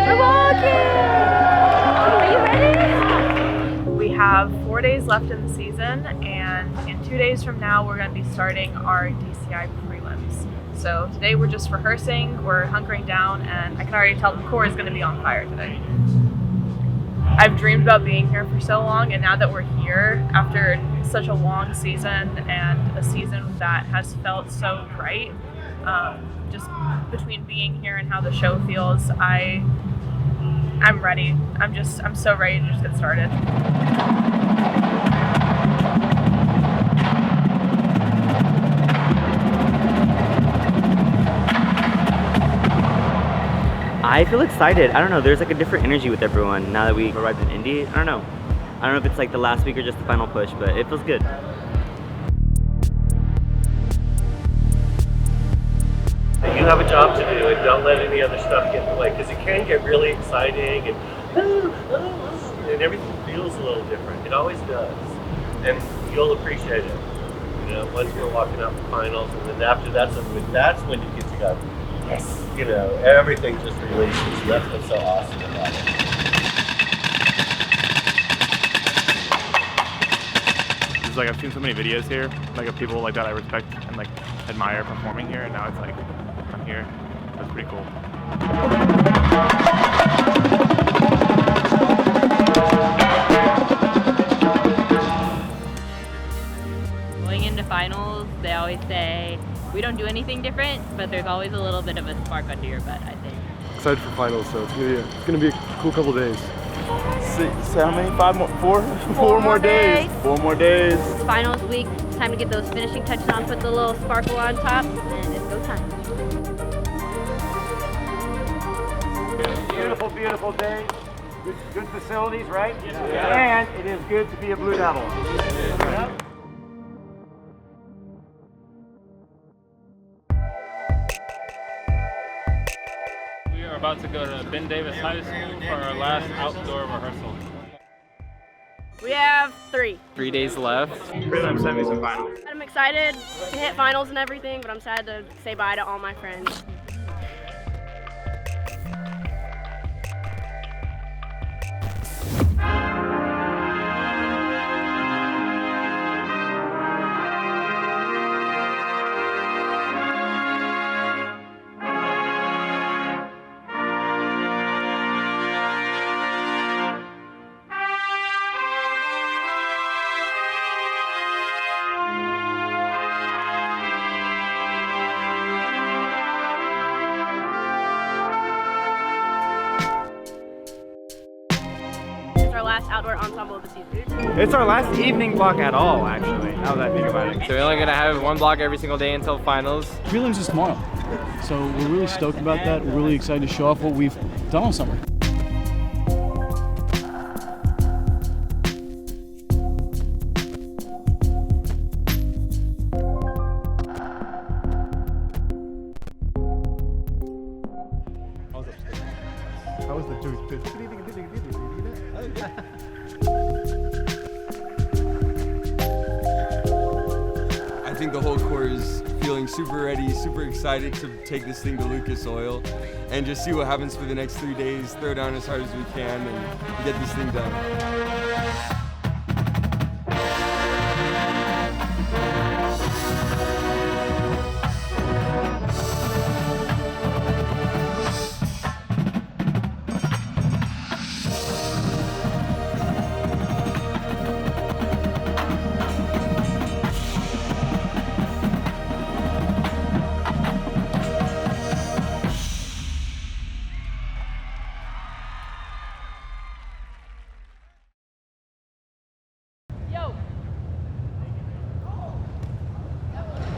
We're walking! Are you ready? We have 4 days left in the season, and in 2 days from now, we're going to be starting our DCI prelims. So today we're just rehearsing, we're hunkering down, and I can already tell the core is going to be on fire today. I've dreamed about being here for so long, and now that we're here, after such a long season and a season that has felt so right, just between being here and how the show feels, I'm ready. I'm so ready to just get started. I feel excited. I don't know, there's like a different energy with everyone now that we arrived in Indy. I don't know if it's like the last week or just the final push, but it feels good. You have a job to do, and don't let any other stuff get in the way, because it can get really exciting and everything feels a little different. It always does, and you'll appreciate it. You know, once we're walking out the finals, and then after that's when you get to go, yes. You know, everything just releases. And that's what's so awesome about it. It's like I've seen so many videos here, like of people like that I respect and like admire performing here, and now it's like I'm here. That's pretty cool. Going into finals, they always say we don't do anything different, but there's always a little bit of a spark under your butt, I think. Excited for finals, so it's gonna be a cool couple days. So how many? 4 more days. 4 more days. Finals week It's time to get those finishing touches on, put the little sparkle on top, and it's go time. Beautiful, beautiful day. Good facilities, right? Yeah. And it is good to be a Blue Devil. Yeah. We are about to go to Ben Davis High School for our last outdoor rehearsal. We have 3 days left. Prelim, semis, and finals. I'm excited to hit finals and everything, but I'm sad to say bye to all my friends. Our last outdoor ensemble of the season. It's our last evening block at all, actually, now that I think about it. So we're only going to have 1 block every single day until finals. Prelims is tomorrow, so we're really stoked about that. We're really excited to show off what we've done all summer. How was the dude? I think the whole corps is feeling super ready, super excited to take this thing to Lucas Oil and just see what happens for the next 3 days, throw down as hard as we can and get this thing done.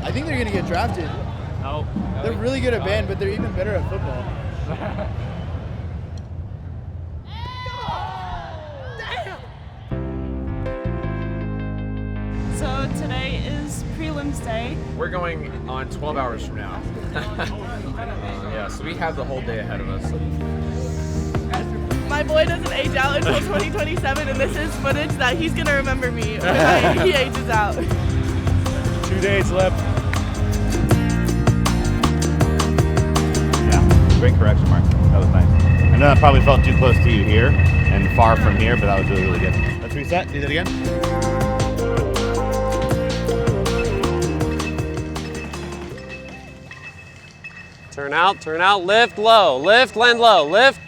I think they're gonna get drafted. No. They're really good at band, but they're even better at football. So today is prelims day. We're going on 12 hours from now. Yeah, so we have the whole day ahead of us. My boy doesn't age out until 2027, and this is footage that he's gonna remember me when he ages out. 2 days left. Great correction, Mark. That was nice. I know that probably felt too close to you here and far from here, but that was really, really good. Let's reset. Do that again. Turn out, lift low, lift, land low, lift.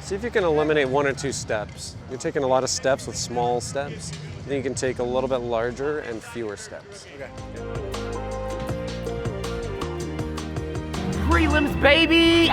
See if you can eliminate 1 or 2 steps. You're taking a lot of steps with small steps. Then you can take a little bit larger and fewer steps. Okay. Prelims, baby!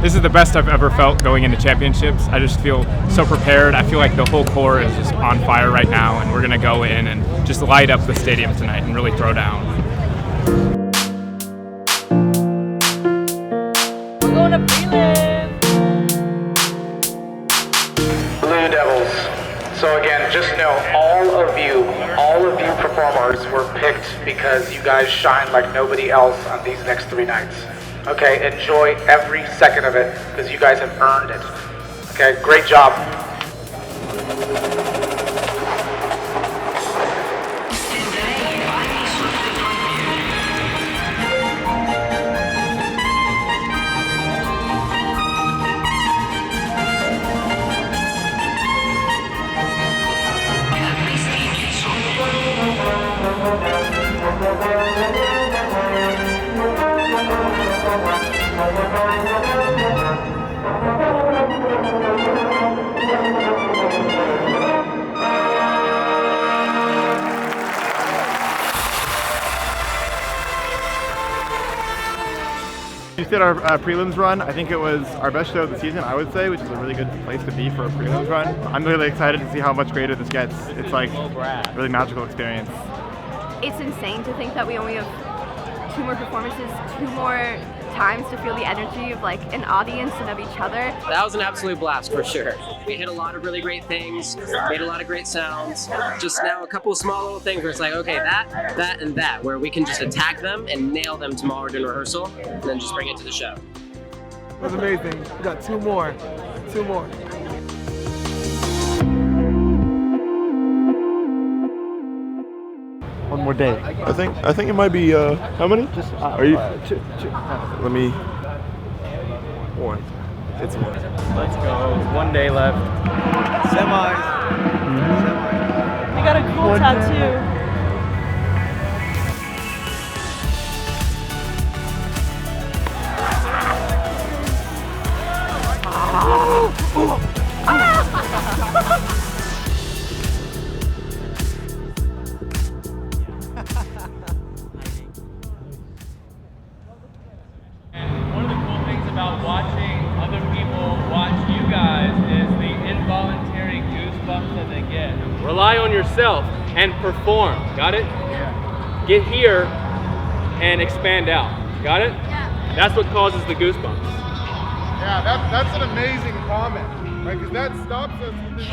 This is the best I've ever felt going into championships. I just feel so prepared. I feel like the whole corps is just on fire right now, and we're gonna go in and just light up the stadium tonight and really throw down. We're going to prelims. Blue Devils. So again, just know all of you performers were picked because you guys shine like nobody else on these next 3 nights. Okay, enjoy every second of it because you guys have earned it. Okay, great job. You did our prelims run. I think it was our best show of the season, I would say, which is a really good place to be for a prelims run. I'm really excited to see how much greater this gets. It's like a really magical experience. It's insane to think that we only have 2 more performances, 2 more times to feel the energy of like an audience and of each other. That was an absolute blast for sure. We hit a lot of really great things, made a lot of great sounds. Just now a couple of small little things where it's like, okay, that, and that, where we can just attack them and nail them tomorrow during rehearsal, and then just bring it to the show. It was amazing. We got 2 more. 2 more. One more day. I think it might be how many? Just are you? 2. Let me. 1. It's 1. Let's go. 1 day left. Semis. You got a cool tattoo. One of the cool things about watching other people watch you guys is the involuntary goosebumps that they get. Rely on yourself and perform. Got it? Yeah. Get here and expand out. Got it? Yeah. That's what causes the goosebumps. Yeah, that's an amazing comment, right? Because that stops us from this.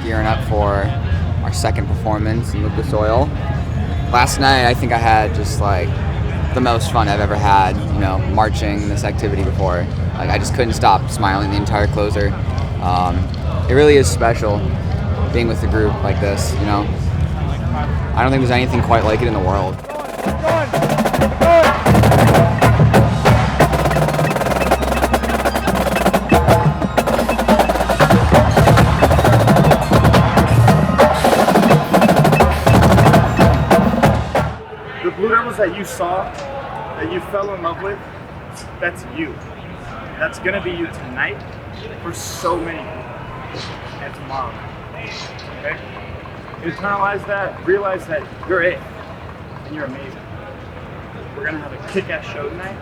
Gearing up for our second performance in Lucas Oil. Last night I think I had just like the most fun I've ever had, you know, marching this activity before. Like I just couldn't stop smiling the entire closer. It really is special being with a group like this, you know. I don't think there's anything quite like it in the world. The Blue Devils that you saw, that you fell in love with, that's you. That's gonna be you tonight for so many people, and tomorrow. Okay? Internalize that, realize that you're it, and you're amazing. We're gonna have a kick-ass show tonight,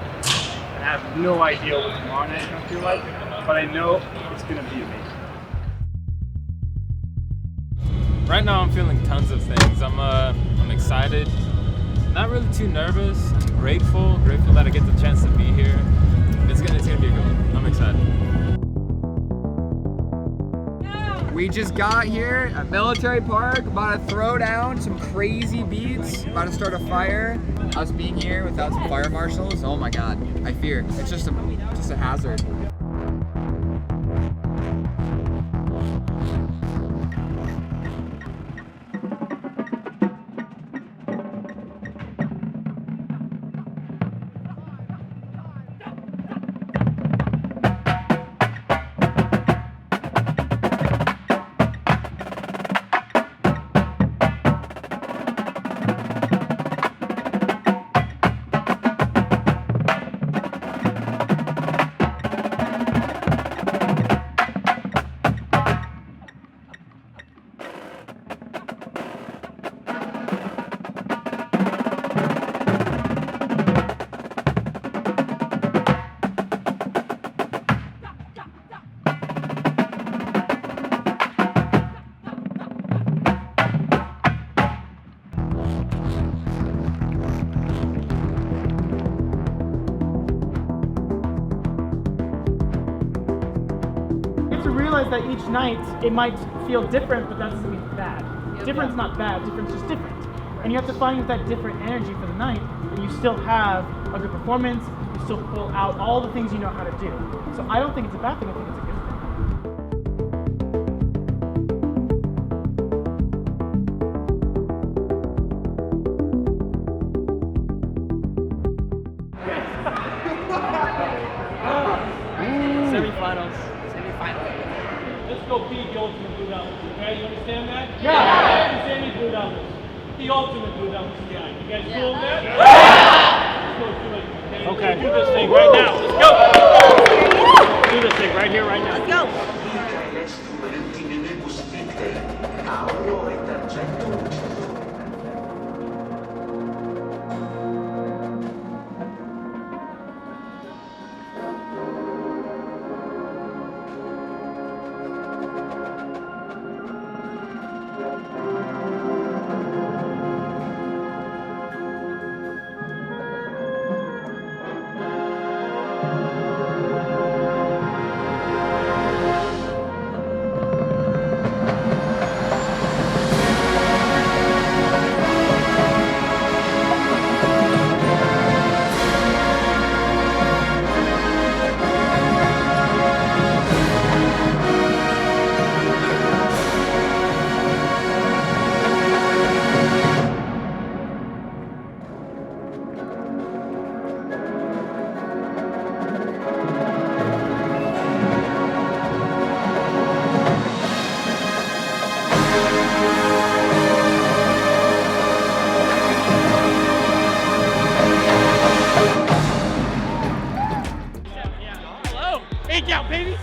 and I have no idea what tomorrow night is gonna feel like, but I know it's gonna be amazing. Right now I'm feeling tons of things. I'm excited, not really too nervous. I'm grateful that I get the chance to be here. It's gonna be a good one. I'm excited. We just got here at Military Park, about to throw down some crazy beats, about to start a fire. Us being here without some fire marshals, oh my god, I fear. It's just a hazard. realize that each night it might feel different, but that doesn't mean it's bad. Different's not bad, different's just different. And you have to find that different energy for the night, and you still have a good performance, you still pull out all the things you know how to do. So I don't think it's a bad thing, I think it's a good thing. Semifinals. Let's go beat the ultimate Blue Devils, okay? You understand that? Yeah. Sammy Blue Devils. The ultimate Blue Devils tonight. You guys cool with that? Yeah. Let's go do it. Okay. Let's do this thing right now. Let's go. Let's do this thing right here, right now. Let's go. Fake out, baby.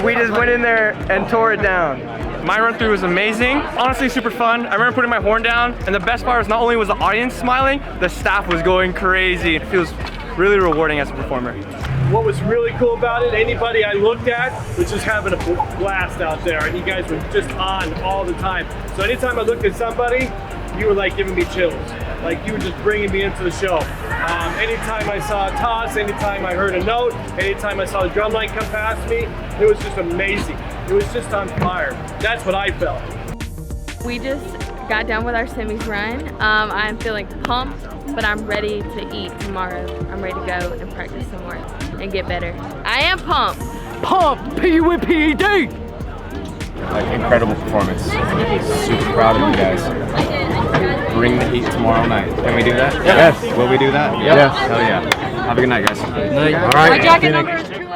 We just went in there and tore it down. My run through was amazing. Honestly, super fun. I remember putting my horn down, and the best part was not only was the audience smiling, the staff was going crazy. It feels really rewarding as a performer. What was really cool about it, anybody I looked at was just having a blast out there, and you guys were just on all the time. So anytime I looked at somebody, you were like giving me chills. Like you were just bringing me into the show. Anytime I saw a toss, anytime I heard a note, anytime I saw the drumline come past me, it was just amazing. It was just on fire. That's what I felt. We just got done with our semis run. I'm feeling pumped, but I'm ready to eat tomorrow. I'm ready to go and practice some more and get better. I am pumped. Pump, P-U-M-P-E-D! Like, incredible performance. Super proud of you guys. Bring the heat tomorrow night. Can we do that? Yes. Will we do that? Yep. Yes. Hell yeah. Have a good night, guys. Night. All right. My jacket number is 2.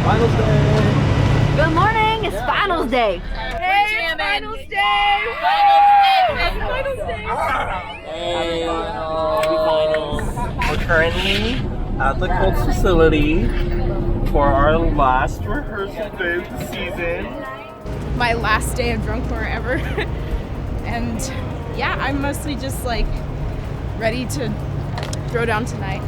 Finals day! Good morning, it's finals day. Hey, it's finals day! Finals day! Hey, happy finals. We're currently at the Colts facility for our last rehearsal day of the season. My last day of drunk corps ever. And yeah, I'm mostly just like ready to throw down tonight.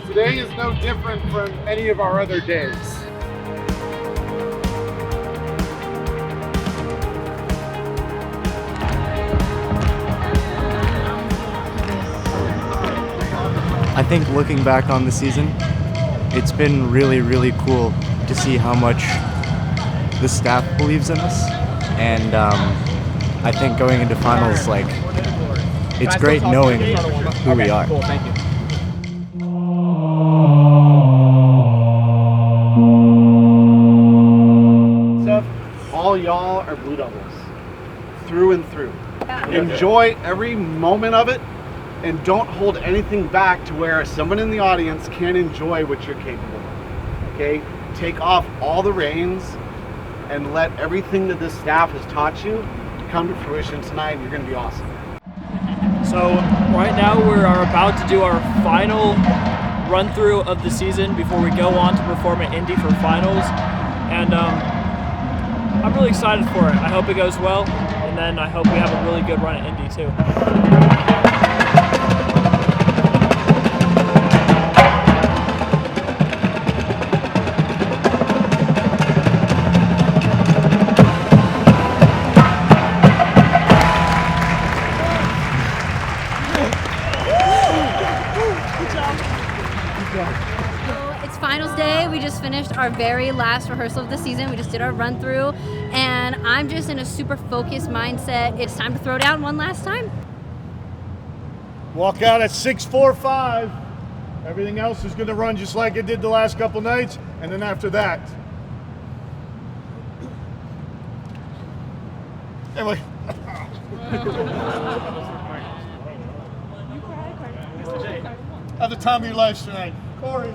Today is no different from any of our other days. I think looking back on the season, it's been really, really cool to see how much the staff believes in us. And I think going into finals, like, it's great knowing who we are. Cool, thank you. All y'all are Blue Devils, through and through. Enjoy every moment of it, and don't hold anything back to where someone in the audience can't enjoy what you're capable of. Okay? Take off all the reins and let everything that the staff has taught you come to fruition tonight. You're going to be awesome. So right now we are about to do our final run through of the season before we go on to perform at Indy for finals. And I'm really excited for it. I hope it goes well, and then I hope we have a really good run at Indy too. It's finals day. We just finished our very last rehearsal of the season. We just did our run through, and I'm just in a super focused mindset. It's time to throw down one last time. Walk out at 6:45. Everything else is going to run just like it did the last couple nights, and then after that. Anyway. Have the time of your lives tonight. Corey.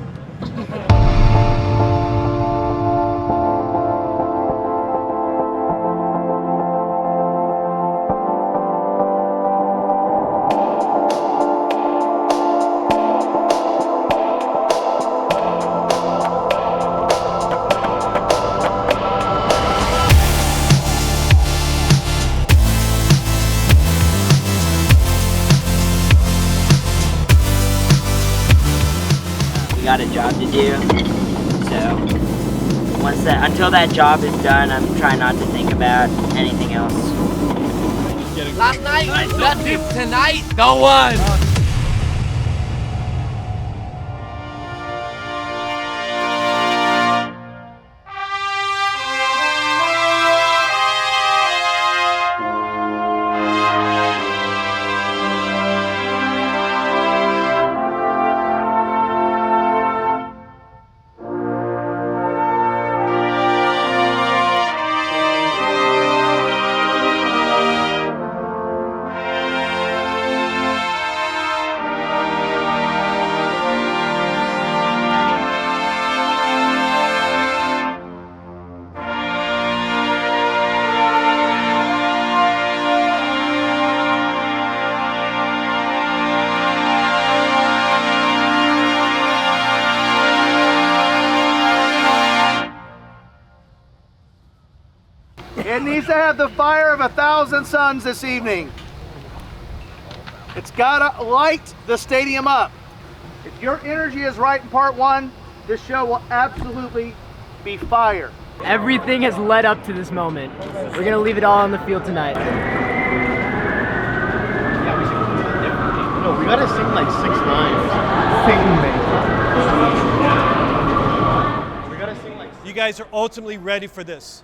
We got a job to do, so until that job is done, I'm trying not to think about anything else. Last night, nothing. Tonight, go on. It needs to have the fire of 1,000 suns this evening. It's gotta light the stadium up. If your energy is right in part one, this show will absolutely be fire. Everything has led up to this moment. We're gonna leave it all on the field tonight. No, we gotta sing like 6 lines. We gotta sing like. You guys are ultimately ready for this.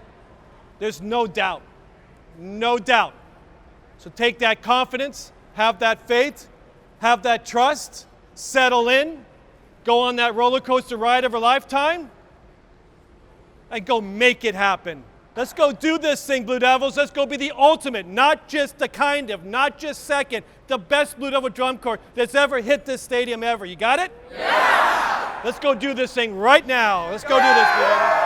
There's no doubt. No doubt. So take that confidence, have that faith, have that trust, settle in, go on that roller coaster ride of a lifetime, and go make it happen. Let's go do this thing, Blue Devils. Let's go be the ultimate, not just the kind of, not just second, the best Blue Devil drum corps that's ever hit this stadium ever. You got it? Yeah! Let's go do this thing right now. Let's go do this, Blue Devils.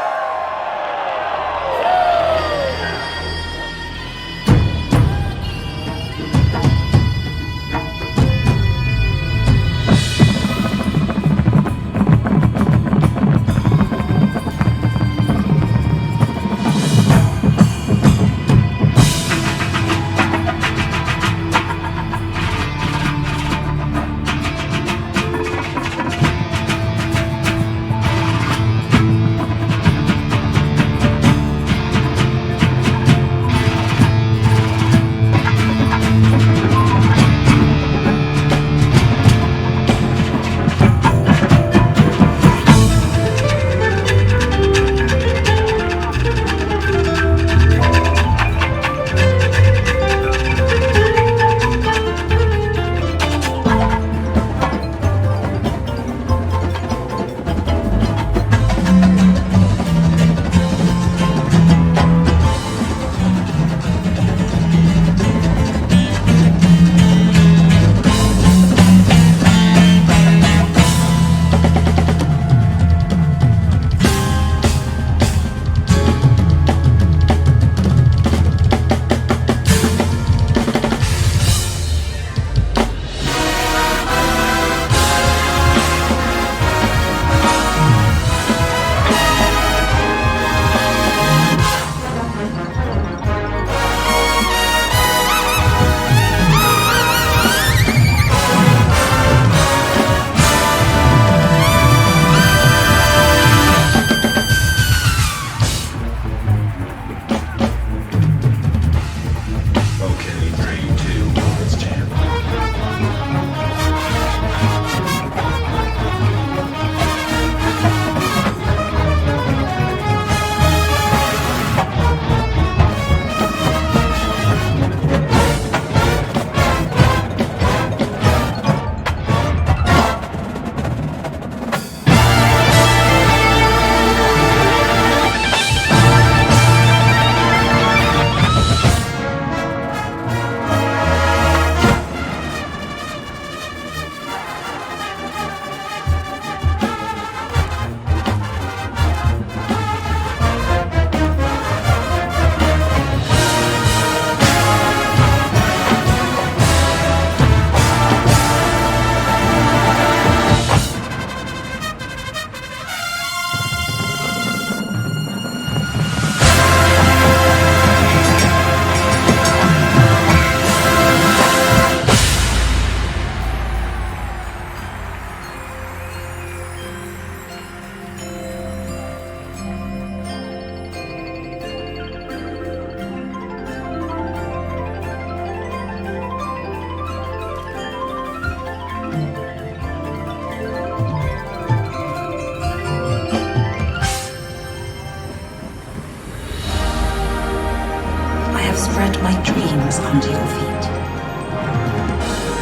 have spread my dreams under your feet.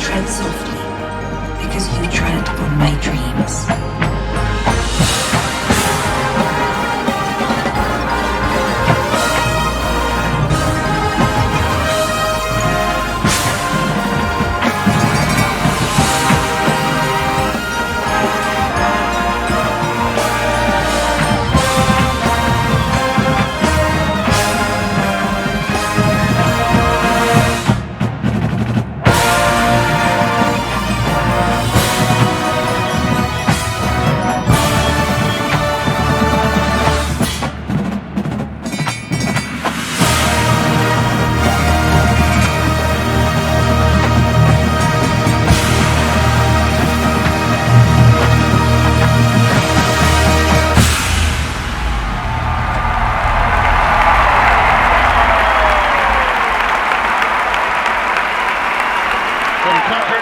Tread softly, because you tread on my dreams.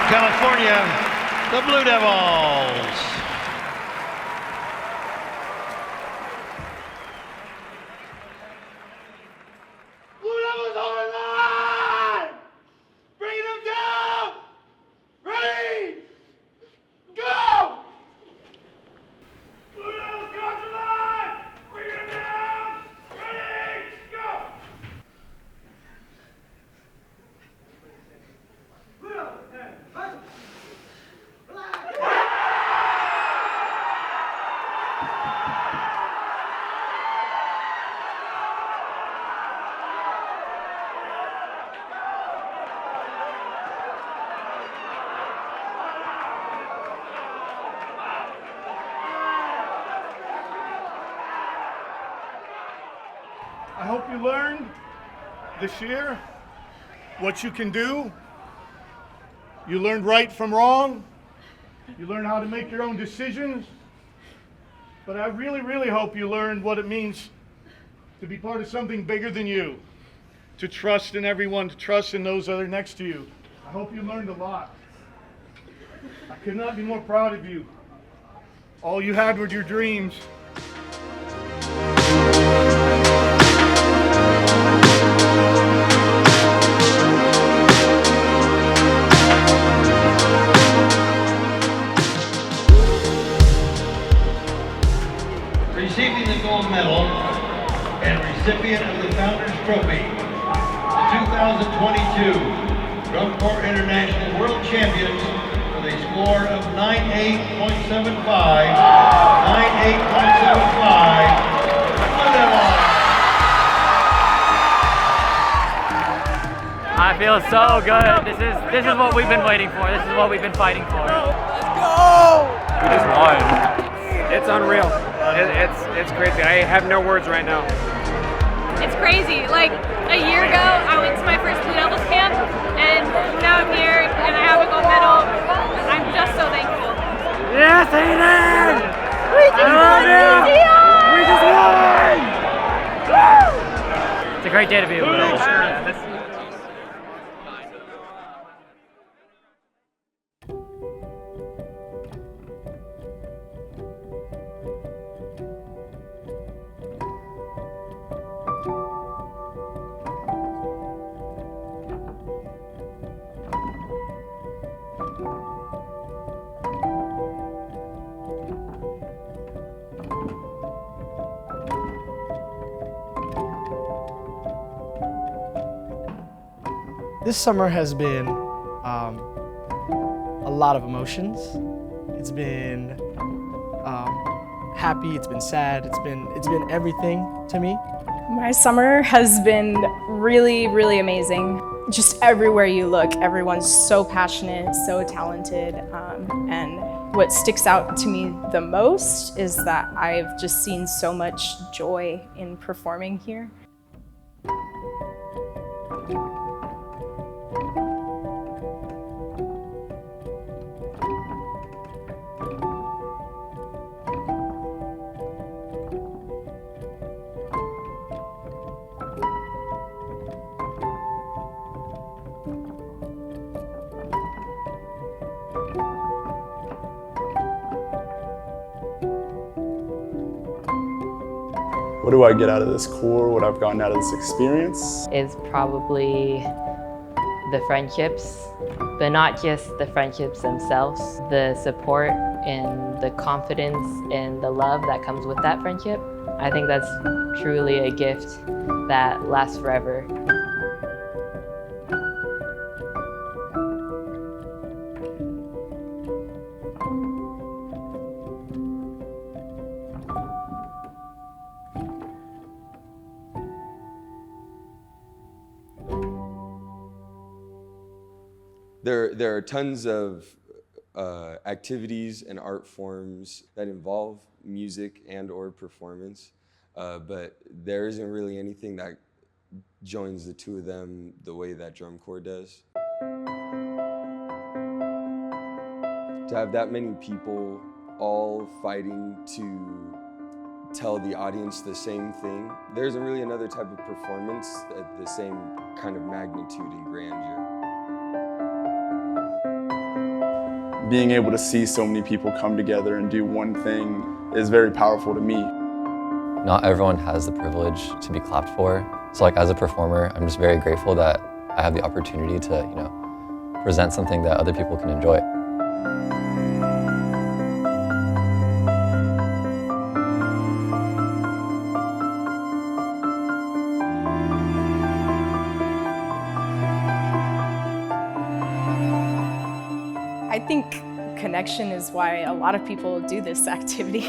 California, the Blue Devils. Blue Devils are alive! Bring them down! Ready? Go! Blue Devils guards alive! Bring them down! Ready? Go! Blue Devils, I hope you learned this year what you can do. You learned right from wrong. You learned how to make your own decisions. But I really, really hope you learned what it means to be part of something bigger than you. To trust in everyone, to trust in those that are next to you. I hope you learned a lot. I could not be more proud of you. All you had were your dreams. Receiving the gold medal and recipient of the Founders Trophy, the 2022 Drum Corps International World Champions with a score of 98.75, 98.75, Blue Devils. I feel so good. This is what we've been waiting for. This is what we've been fighting for. Let's go! We just won. It's unreal. It's crazy. I have no words right now. It's crazy. Like a year ago, I went to my first Blue Devils camp, and now I'm here and I have a gold medal. I'm just so thankful. Yes, Aiden! We just won! We just won! Woo! It's a great day to be a Blue Devils. This summer has been a lot of emotions. It's been happy, it's been sad, it's been everything to me. My summer has been really, really amazing. Just everywhere you look, everyone's so passionate, so talented, and what sticks out to me the most is that I've just seen so much joy in performing here. what do I get out of this core, what I've gotten out of this experience? Is probably the friendships, but not just the friendships themselves, the support and the confidence and the love that comes with that friendship. I think that's truly a gift that lasts forever. There are tons of activities and art forms that involve music and or performance, but there isn't really anything that joins the two of them the way that drum corps does. To have that many people all fighting to tell the audience the same thing, there isn't really another type of performance at the same kind of magnitude and grandeur. Being able to see so many people come together and do one thing is very powerful to me. Not everyone has the privilege to be clapped for. So like as a performer, I'm just very grateful that I have the opportunity to, present something that other people can enjoy. I think connection is why a lot of people do this activity.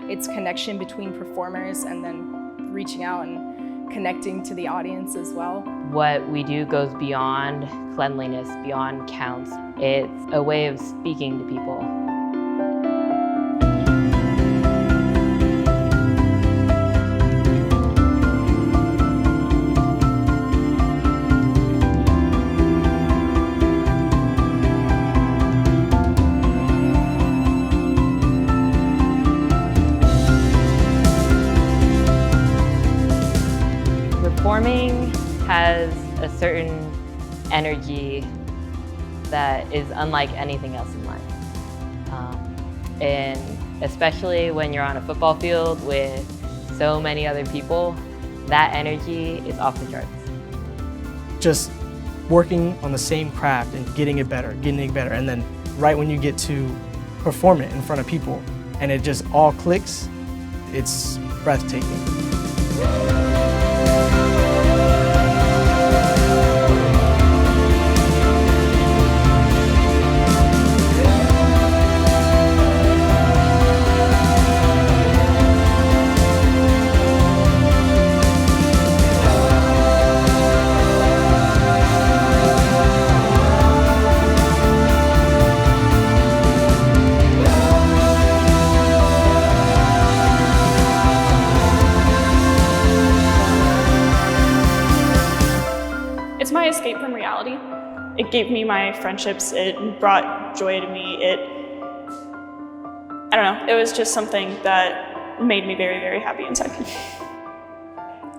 It's connection between performers and then reaching out and connecting to the audience as well. What we do goes beyond cleanliness, beyond counts. It's a way of speaking to people. Performing has a certain energy that is unlike anything else in life. And especially when you're on a football field with so many other people, that energy is off the charts. Just working on the same craft and getting it better, and then right when you get to perform it in front of people and it just all clicks, it's breathtaking. It's my escape from reality. It gave me my friendships, it brought joy to me, I don't know, it was just something that made me very, very happy inside.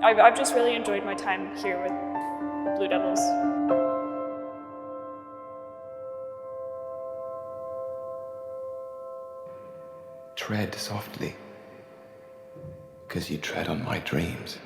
I've just really enjoyed my time here with Blue Devils. Tread softly, because you tread on my dreams.